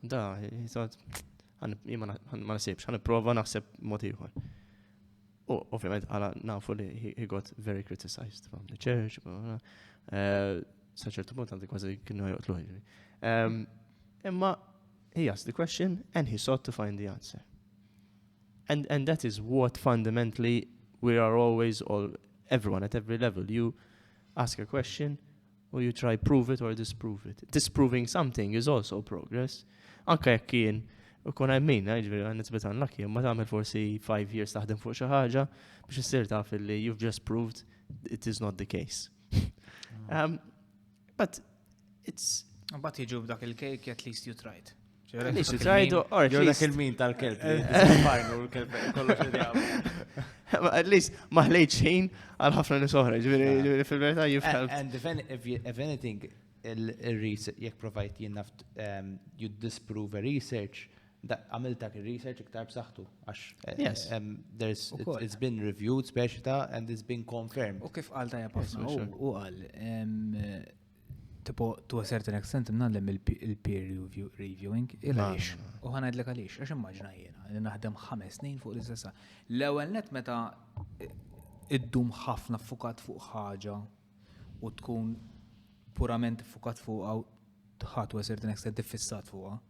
Speaker 3: Da, he thought, ma nasibx, ħanipprova naħseb mod ieħor. Ovvjament, nafu li he got very criticized from the church. Sa ċertu punt għandi kważi kienu joqtlu. Imma he asked the question and he sought to find the answer. And that is what fundamentally we are always everyone at every level. You ask a question or you try prove it or disprove it. Disproving something is also progress. Anka jekk kien ukun għemmin, nitbet unlucky, ma tagħmel forsi 5 years taħdem fuq xi ħaġa biex issir taf li you've just proved it is not the case. But it's
Speaker 1: But jiġu b'dak il-cake, at least you tried.
Speaker 3: At least you tried, or at least...
Speaker 2: il-min tal-kelb.
Speaker 3: At least ma ħlejt xejn għal ħafna nies oħra, ġifieri fil-verità you've helped.
Speaker 2: And if anything, il-research, jekk provajt jinnaf you disprove a research, għamiltak il-research iktar b'saħħtu.
Speaker 3: Yes.
Speaker 2: It's been reviewed, speċjali, and it's been confirmed.
Speaker 1: U kif qal tajja pasna, u qal, tipo, to a certain extent, mnallem il-peer reviewing, il-għalix. U ħanajdlek għalix, għax immaġna jena, li naħdem 5 snin fuq l-istessa. L-ewwel net meta iddum ħafna fukat fuq ħaġa u tkun purament fukat fuq to a certain extent diffissat fuqha.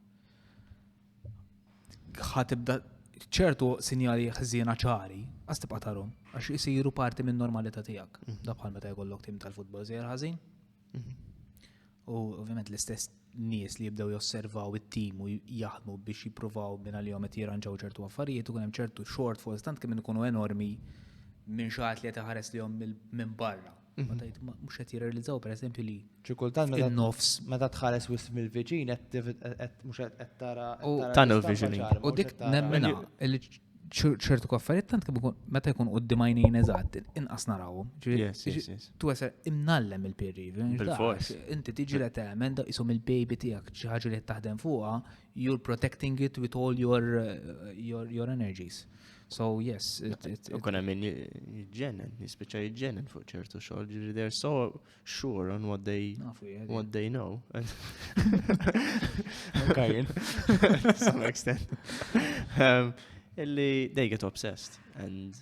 Speaker 1: ħatibda ċertu sinjali ħżiena ċari, għas tibqa' tarhom għax isiru parti minn normalità tiegħek. Da bħal meta jkollok tim tal-futbol żgħir ħażin. U ovvjament l-istess nies li jibdew josservaw it-tim u jaħdmu biex jippruvaw minn għalihom qed jirranġaw ċertu affarijiet u hemm ċertu shortfalls tant kemm ikunu enormi minn xi ħadd li qed iħares lihom minn barra. Mhux qed jirrealizzaw pereżempju li
Speaker 2: Xi kultant
Speaker 1: in-nofs
Speaker 2: meta tħares wisq mill-viċin qed mhux qed tara
Speaker 3: tunnel visioning.
Speaker 1: u dik nemmena li ċertu affarijiet tant kemm ikun meta jkun quddiem għajnejn eżatt inqas narawhom.
Speaker 3: Yes.
Speaker 1: Tu għasar imnallem il-peer review.
Speaker 3: Bil-fors.
Speaker 1: Inti tiġi li tagħmel da isom il-baby tiegħek xi ħaġa li taħdem fuqha, you're protecting it with all your energies. So yes,
Speaker 3: Ukun hemm jiġġenen, jispiċċa jiġġenen fuq ċertu xogħol, ġifieri they're so sure on what they know.
Speaker 2: Okay.
Speaker 3: To some extent. They get obsessed and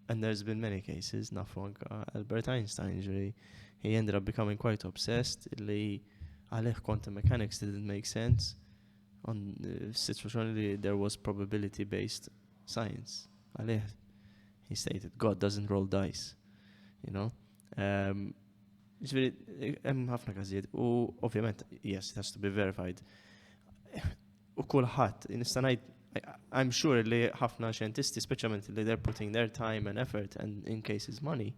Speaker 3: there's been many cases, nafu anka Albert Einstein, he ended up becoming quite obsessed illi għalih quantum mechanics didn't make sense on the situation li there was probability based science. Għalih, he stated, God doesn't roll dice, you know. Hemm ħafna każijiet u ovvjament, yes, it has to be verified. U kulħadd, nista' ngħid, I'm sure li ħafna xjentisti, speċjalment li they're putting their time and effort and in cases money,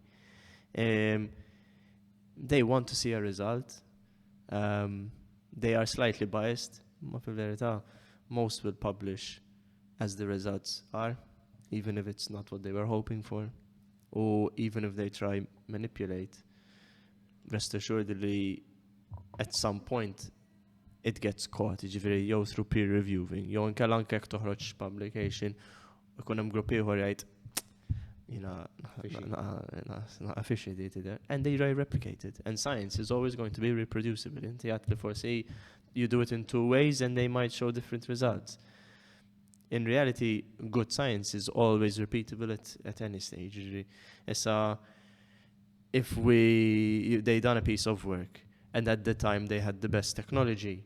Speaker 3: they want to see a result. They are slightly biased, ma fil-verità, most will publish as the results are, even if it's not what they were hoping for, or even if they try manipulate. Rest assured that at some point it gets caught, ġifieri jew through peer reviewing, jew inkella anke jekk toħroġ publication, ikun hemm grupp ieħor jgħid fishy there, and they replicate it. And science is always going to be reproducible. Inti għad li forsi you do it in two ways and they might show different results. In reality, good science is always repeatable at any stage. Issa, if they done a piece of work and at the time they had the best technology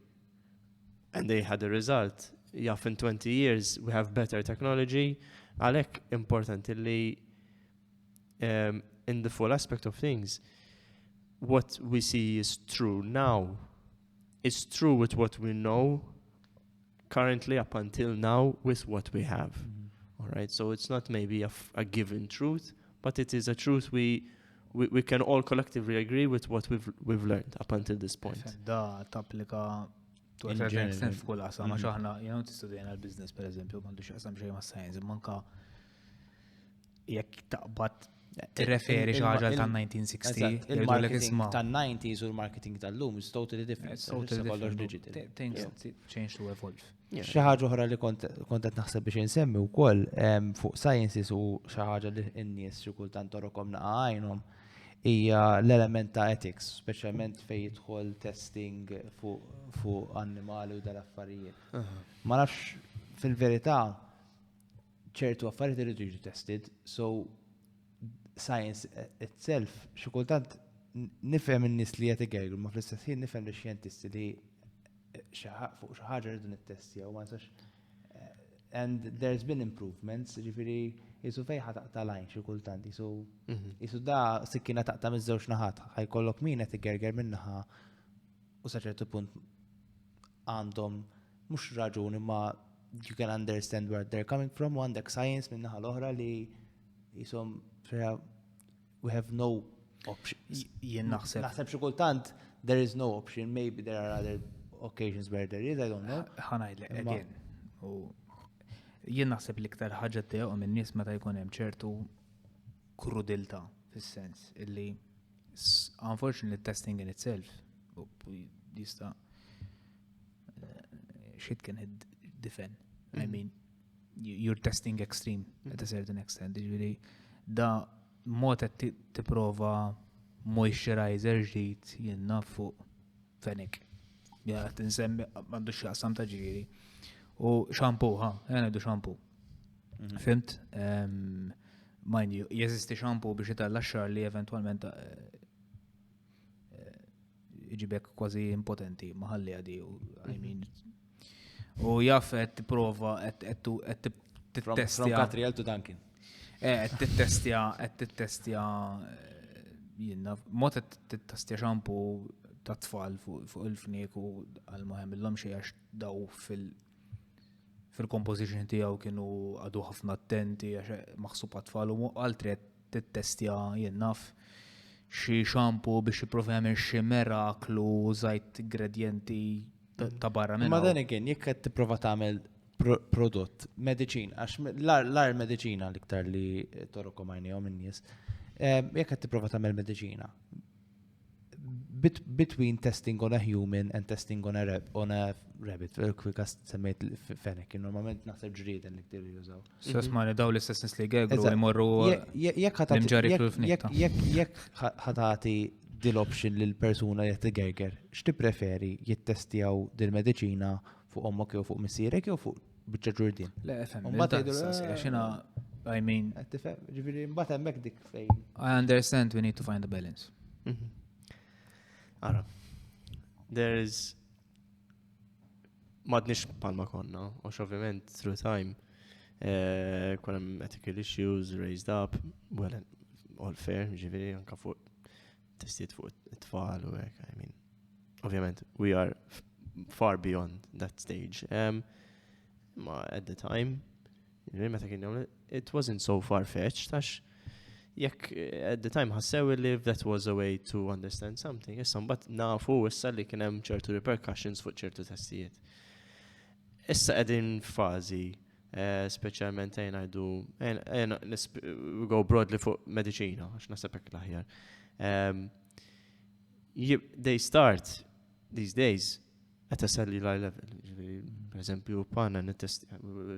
Speaker 3: and they had a result, in 20 years we have better technology, għalhekk important li in the full aspect of things, what we see is true now. It's true with what we know currently up until now with what we have. All right, so it's not maybe a given truth, but it is a truth we can all collectively agree with what we've learned up until this point.
Speaker 1: Da tapplika to a certain extent f'kull qasam għax aħna tistudjana l-business pereżempju m'għandux qasam xejn mas-science, manka jekk taqbad tirreferi xi ħaġa tan-1960
Speaker 2: il-marketing tan-90s u l-marketing tal-lum is totally different.
Speaker 1: Things change to evolve.
Speaker 2: Xi ħaġa oħra li kont qed naħseb biex insemmi wkoll fuq sciences u xi ħaġa li n-nies xi kultant torokhom naqa' għajnhom hija l-element ta' ethics, speċjalment fejn jidħol testing fuq annimali u dal-affarijiet. Ma nafx fil-verità ċertu affarijiet iridu jiġu tested, so science itself, xi kultant nifhem in-nies li qed igergru, ma fl-istess ħin nifhem lix-xjentisti li fuq xi ħaġa rridu nittestjaw ma nistax. And there's been improvements, ġifieri jisu fejn taqta' lajn xi kultant, jisu da sikkina taqta' miż-żewġ naħat, ħajkollok min qed igerger min naħa u sa ċertu punt għandhom mhux raġun imma you can understand where they're coming from u għandek science minn naħa l-oħra li jisom we have no option.
Speaker 1: Jien
Speaker 2: naħseb xi kultant there is no option, maybe there are other occasions where there is, I don't know.
Speaker 1: Ħanajdlek again. Jien naħseb l-iktar ħaġa tiegħu min-nies meta jkun hemm ċertu krudilta fis-sens illi unfortunately testing in itself jista' shit can hit different. I mean, you're testing extreme at a certain extent. Da mod qed tipprova moisturizer ġdid jiena fuq fenik. Ja tinsemmi m'għandux x'jaqsam ta' ġieri. U shampoo, ngħidu shampoo. Fimt? Mind you, jeżisti shampoo biex italla x-xahar li eventwalment iġibek kważi impotenti maħalli għadi. I mean, U jaf qed tipprova qed
Speaker 2: From
Speaker 1: tittestja.
Speaker 2: Catriel to Duncan.
Speaker 1: Qed tittestja jiena mod qed tittestja xampu ta' tfal fuq il-fniek u għal ma jagħmilhom xejn għax daw fil-composition tiegħu kienu għadu ħafna attenti għax maħsub għat-tfal u altri qed tittestja jien naf xi xampu biex jipprova jagħmel xi miraklu żajt ingredjenti ta' barra minn.
Speaker 2: Ma dan again, jekk qed tipprova tagħmel prodott, mediċin, għax l-ar mediċina l-iktar li torrokom għajnejhom in-nies, jekk qed tipprova tagħmel mediċina, between testing on a human and testing on a rabbit, kif semmejt fenek, normalment naħseb ġrieden li ktir jużaw.
Speaker 1: Sesma li daw l-istess li gegru jmorru
Speaker 2: Jekk ħatati dil-option lill-persuna li tiggerger, x'tippreferi jittestjaw dil-mediċina fuq ommok jew fuq missierek jew fuq biċċa ġurdien?
Speaker 1: Le, fem,
Speaker 2: Mbagħad
Speaker 1: xina, I mean,
Speaker 2: ġifieri mbagħad hemmhekk dik fejn.
Speaker 1: I understand we need to find a balance.
Speaker 3: Ara, there is madnix palma konna, għax ovvjament through time, kwanem ethical issues raised up, well, all fair, ġiviri, anka fuq testijiet fuq it-tfal u hekk, I mean, ovvjament, we are far beyond that stage. Ma at the time, meta kien it wasn't so far-fetched, għax jekk at the time ħassew li if that was a way to understand something, issa mbagħad nafu issa li kien hemm ċertu repercussions fuq ċertu testijiet. Issa qegħdin f'fażi speċjalment ngħidu we go broadly fuq mediċina għax naħseb hekk l-aħjar. They start these days at a cellular level. Per eżempju, bħala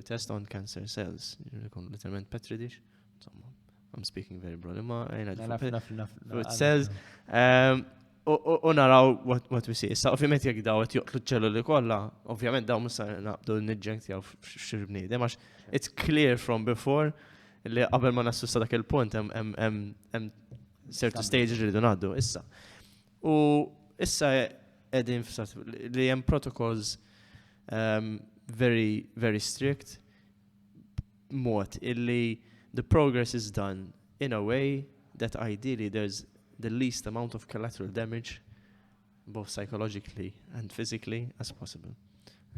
Speaker 3: test on cancer cells, literalment petri dish. I'm speaking very broadly, it says, u naraw what we see. Issa, ovvijament jek daw għet joqtlu ċelluli kolla, ovvijament daw musa naqbdu n-nġenkt jaw xibni. It's clear from before li qabel ma nassu sa dak il-punt hemm certain stages li donaddu. Issa. U issa edin li hemm protocols very, very strict mod illi the progress is done in a way that ideally there's the least amount of collateral damage, both psychologically and physically, as possible.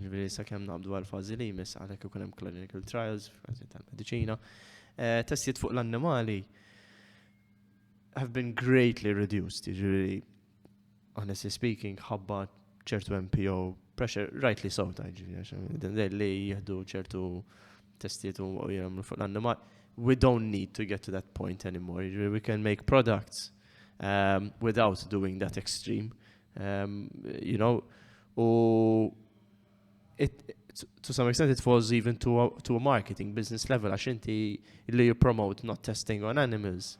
Speaker 3: Ġifieri sakemm naqbdu għal-fażi li jmiss għalhekk ikun hemm clinical trials f'fażi tal-mediċina. Testijiet fuq l-annimali have been greatly reduced. Ġifieri, honestly speaking, ħabba ċertu MPO pressure, rightly so, ġifieri li jieħdu ċertu testijiet u jagħmlu fuq l-annimali. We don't need to get to that point anymore. We can make products without doing that extreme. You know, to some extent it falls even to a marketing business level. Għax inti li you promote not testing on animals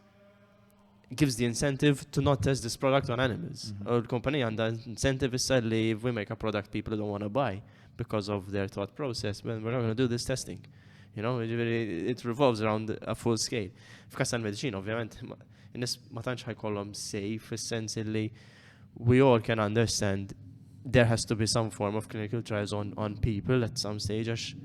Speaker 3: gives the incentive to not test this product on animals. Or l-kumpanija għandha incentive issa li if we make a product people don't want to buy because of their thought process, well, we're not going to do this testing. You know, it revolves around a full scale. F'kas tal-medicina, ovvjament, in-nies ma tantx ħajkollhom say fis-sens li we all can understand there has to be some form of clinical trials on people at some stage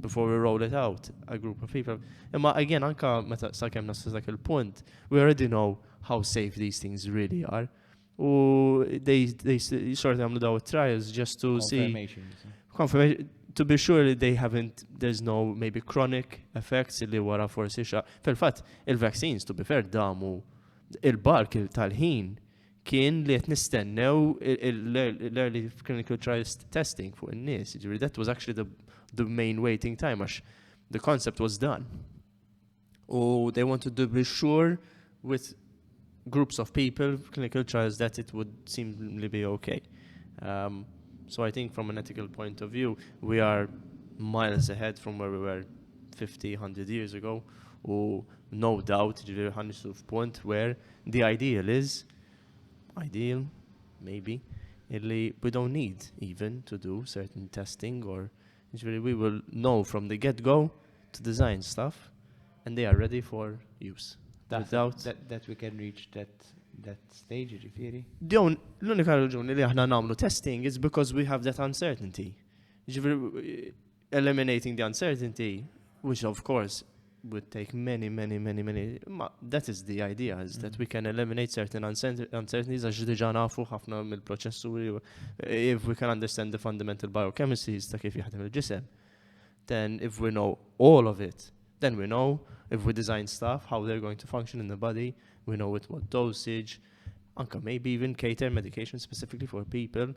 Speaker 3: before we roll it out, a group of people. Imma again, anka meta sakemm naslu dak il-punt, we already know how safe these things really are. U they sort of għamlu daw trials just to see confirmation. To be sure they haven't, there's no maybe chronic effects li wara forsi Fil-fatt, il-vaccines, to be fair, damu il-bark tal-ħin kien li qed nistennew l-early clinical trials testing fuq in-nies. That was actually the main waiting time għax the concept was done. Or they wanted to be sure with groups of people, clinical trials, that it would seem to be okay. So I think from an ethical point of view, we are miles ahead from where we were 50, 100 years ago. Or no doubt, we're point where the ideal, maybe, we don't need even to do certain testing, or we will know from the get-go to design stuff, and they are ready for use.
Speaker 2: That we can reach that stage, ġifieri.
Speaker 3: L-unika raġuni li aħna nagħmlu testing is because we have that uncertainty. Eliminating the uncertainty, which of course would take many. That is the idea, is that we can eliminate certain uncertainties għax diġà nafu ħafna mill-proċessuri. If we can understand the fundamental biochemistries ta' kif jaħdem il-ġisem, then if we know all of it, then we know if we design stuff, how they're going to function in the body, we know with what dosage, anka maybe even cater medication specifically for people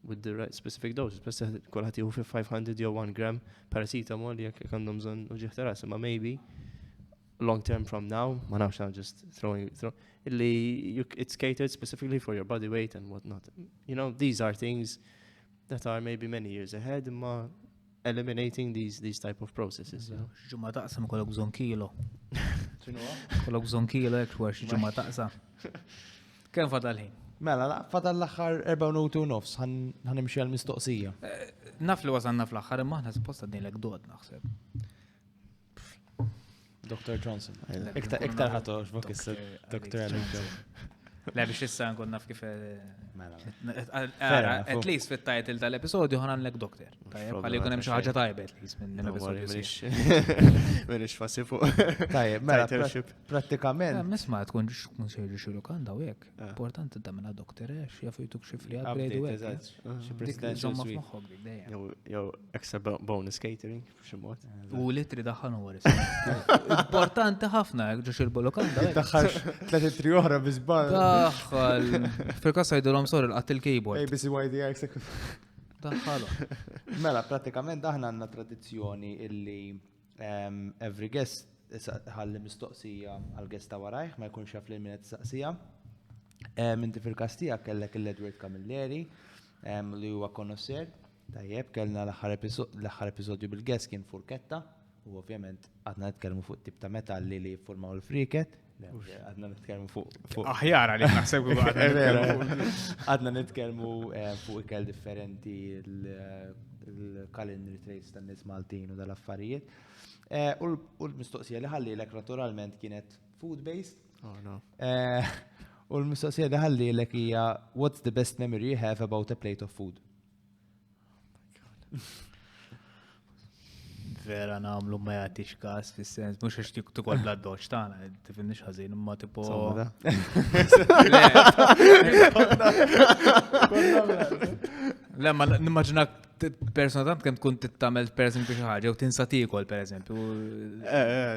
Speaker 3: with the right specific doses. Basta kolħat jihu fi 500 jew 1 gram paracetamol jekk għandhom bżonn uġieħ ta' ras, imma maybe long term from now, ma nafx I'm just throwing it's catered specifically for your body weight and whatnot. You know, these are things that are maybe many years ahead, imma eliminating these type of processes.
Speaker 1: Ġumma taqsam kollok bżonn kilo. Kollok bżonn kilo jekk xwar xi ġumma taqsam. Kemm fadal ħin?
Speaker 2: Mela, fadal l-aħħar 4 minuti u nofs, ħanimxi għall-mistoqsija.
Speaker 1: Naf li wasalna fl-aħħar imma aħna suppost għaddejlek Dott naħseb.
Speaker 2: Dr. Johnson. Iktar ħatox bok issa Dr. Johnson.
Speaker 1: Le biex issa nkun naf kif at least fit-title tal-episodju ħanamlek doktor. Tajjeb, ħalli jkun hemm xi ħaġa tajba at least minn episodju.
Speaker 3: Minix fassi fuq.
Speaker 2: Tajjeb, mela prattikament.
Speaker 1: Misma tkun xejn xi lukanda u hekk. Importanti tagħmilha doktorex, jafu jtuk xi free upgrade u hekk.
Speaker 2: Xi presidential suite.
Speaker 3: Jew extra bonus catering b'xi mod.
Speaker 1: U litri daħħal huwa importanti ħafna jekk ġex il-lukanda.
Speaker 2: Daħħal 3 oħra biżbal.
Speaker 1: Daħħal, fil-kassa jidulhom sor il-qatt il-keyboard.
Speaker 2: ABCYDX.
Speaker 1: Daħħalu.
Speaker 2: Mela, pratikament aħna għandna tradizzjoni illi every guest ħalli mistoqsija għal-guest ta' warajh, ma jkunx jaf li min qed tistaqsija. Inti fil-każ tiegħek kellek il-Edward Camilleri li huwa konnosser. Tajjeb, kellna l-aħħar episodju bil-guest kien furketta u ovvjament għadna nitkellmu fuq tip ta' metalli li jiffurmaw il-friket. Għadna nitkellmu fuq
Speaker 1: aħjar għalik naħseb
Speaker 2: għadna nitkellmu fuq ikel differenti il-culinary traits tan-nies Maltin u dal-affarijiet. U l-mistoqsija li ħallilek naturalment kienet food-based. U l-mistoqsija li ħallilek hija what's the best memory you have about a plate of food?
Speaker 1: Vera nagħmlu ma jagħtix każ fis-sens mhux għax tikol bla doċ tagħna, tifhimniex ħażin imma tipo. Le ma nimmaġinak persuna tant kemm tkun tittamel pereżempju xi ħaġa u tinsa tiekol pereżempju.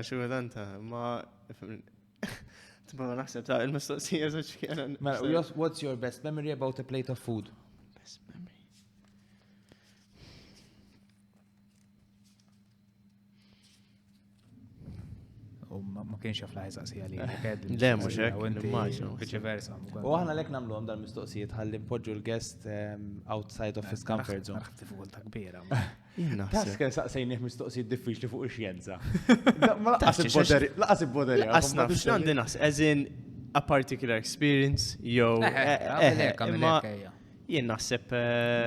Speaker 3: Xi wadanta, ma tibqa' naħseb ta' il-mistoqsija żewġ kien.
Speaker 2: What's your best memory about a plate of food?
Speaker 3: Best memory.
Speaker 1: Ma kienx jaf laħżaqsija li
Speaker 3: Le mhux hekk, nimmaġinu.
Speaker 1: Viċeversa.
Speaker 2: U aħna lek nagħmluhom dal-mistoqsijiet ħalli npoġġu l-guest outside of his comfort zone.
Speaker 1: Diffikultà kbira.
Speaker 2: Tasker saqsejnieh mistoqsijiet diffiċli fuq ix-xjenza. Ma laqas il-boderi.
Speaker 3: Asna biex għandi naħs, as in a particular experience, jew jien naħseb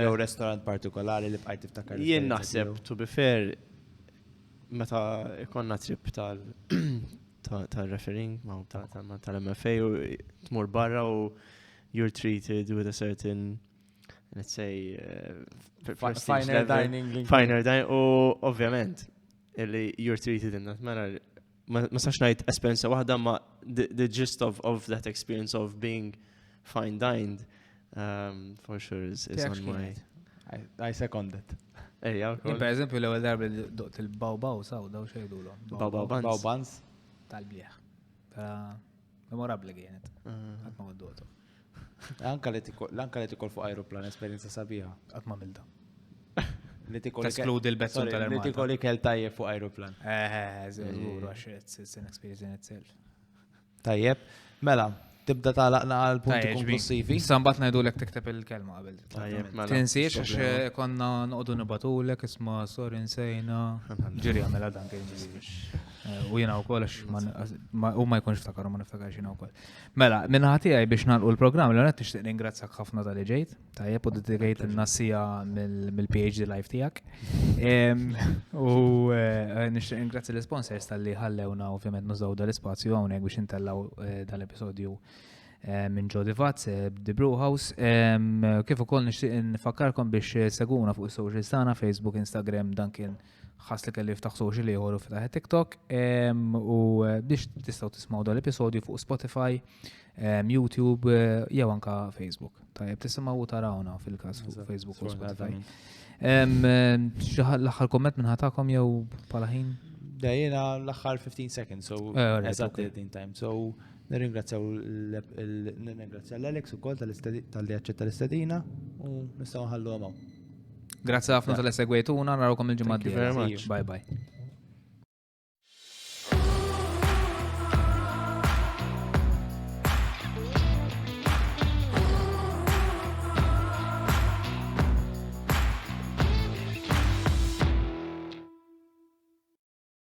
Speaker 2: jew restaurant partikolari li bqajt tiftakar.
Speaker 3: Jien naħseb to be fair meta ikonna trip tal-referring tal-MFA u tmur barra u you're treated with a certain, let's say,
Speaker 2: finer dining
Speaker 3: u ovvjament illi you're treated in that manner. Ma sax ngħid esperjenza waħda ma the gist of that experience of being fine dined for sure is on my.
Speaker 2: I second it.
Speaker 1: Per eżempju l-ewwel darba li doqt il-bawbaw saw daw xejdulhom.
Speaker 2: Bawbaw buns
Speaker 1: tal-blieħ. Memorabbli kienet. Qatt ma għoddotu.
Speaker 2: Anka li tikol fuq ajruplan esperjenza sabiħa.
Speaker 1: Qatt ma milda.
Speaker 2: Teskludi
Speaker 1: l-bezzun tal-armata.
Speaker 2: Li tikol ikel tajjeb fuq ajruplan.
Speaker 1: Żgur għax it's an experience in itself.
Speaker 2: Tajjeb, mela, tibda tagħlaqna għal punti konklusivi.
Speaker 1: Sambat ngħidulek tikteb il-kelma qabel. Tinsiex għax konna noqogħdu nibatulek isma' sorry nsejna. Ġiri għamela dan kien u jiena wkoll għax u ma jkunx ftakar u ma niftakarx jiena wkoll. Mela, minn ħati tiegħi biex nagħlqu l-programm li qed tixtieq ningrazzjak ħafna tal ġejt. Tajjeb u dedikajt in-nassija mill-PhD life tiegħek. U nixtieq ingrazzi l-sponsors tal-li ħallewna ovvjament nużaw dal-ispazju hawnhekk biex intellaw dal-episodju minn ġodi Vats, The Brewhouse. Kif ukoll nixtieq nfakkarkom biex seguna fuq is-socials tagħna, Facebook, Instagram, dan kien ħass li kelli ftaħ social ieħor u ftaħ TikTok. U biex tistgħu tismgħu dal-episodju fuq Spotify, YouTube jew anka Facebook. Tajjeb tisimgħu tarawna fil-każ fuq Facebook u Spotify. L-aħħar komment minn ħatakom jew bħala ħin?
Speaker 2: Dejjena l-aħħar 15 seconds, so eżatt in time. So nirringrazzjaw l-Alex ukoll tal-li aċċetta l-istedina u nistgħu nħallu hawn.
Speaker 1: Grazzi ħafna tal-segwejtuna, narawkom il-ġimgħa d-dieħla.
Speaker 3: Thank you very much.
Speaker 1: Bye bye.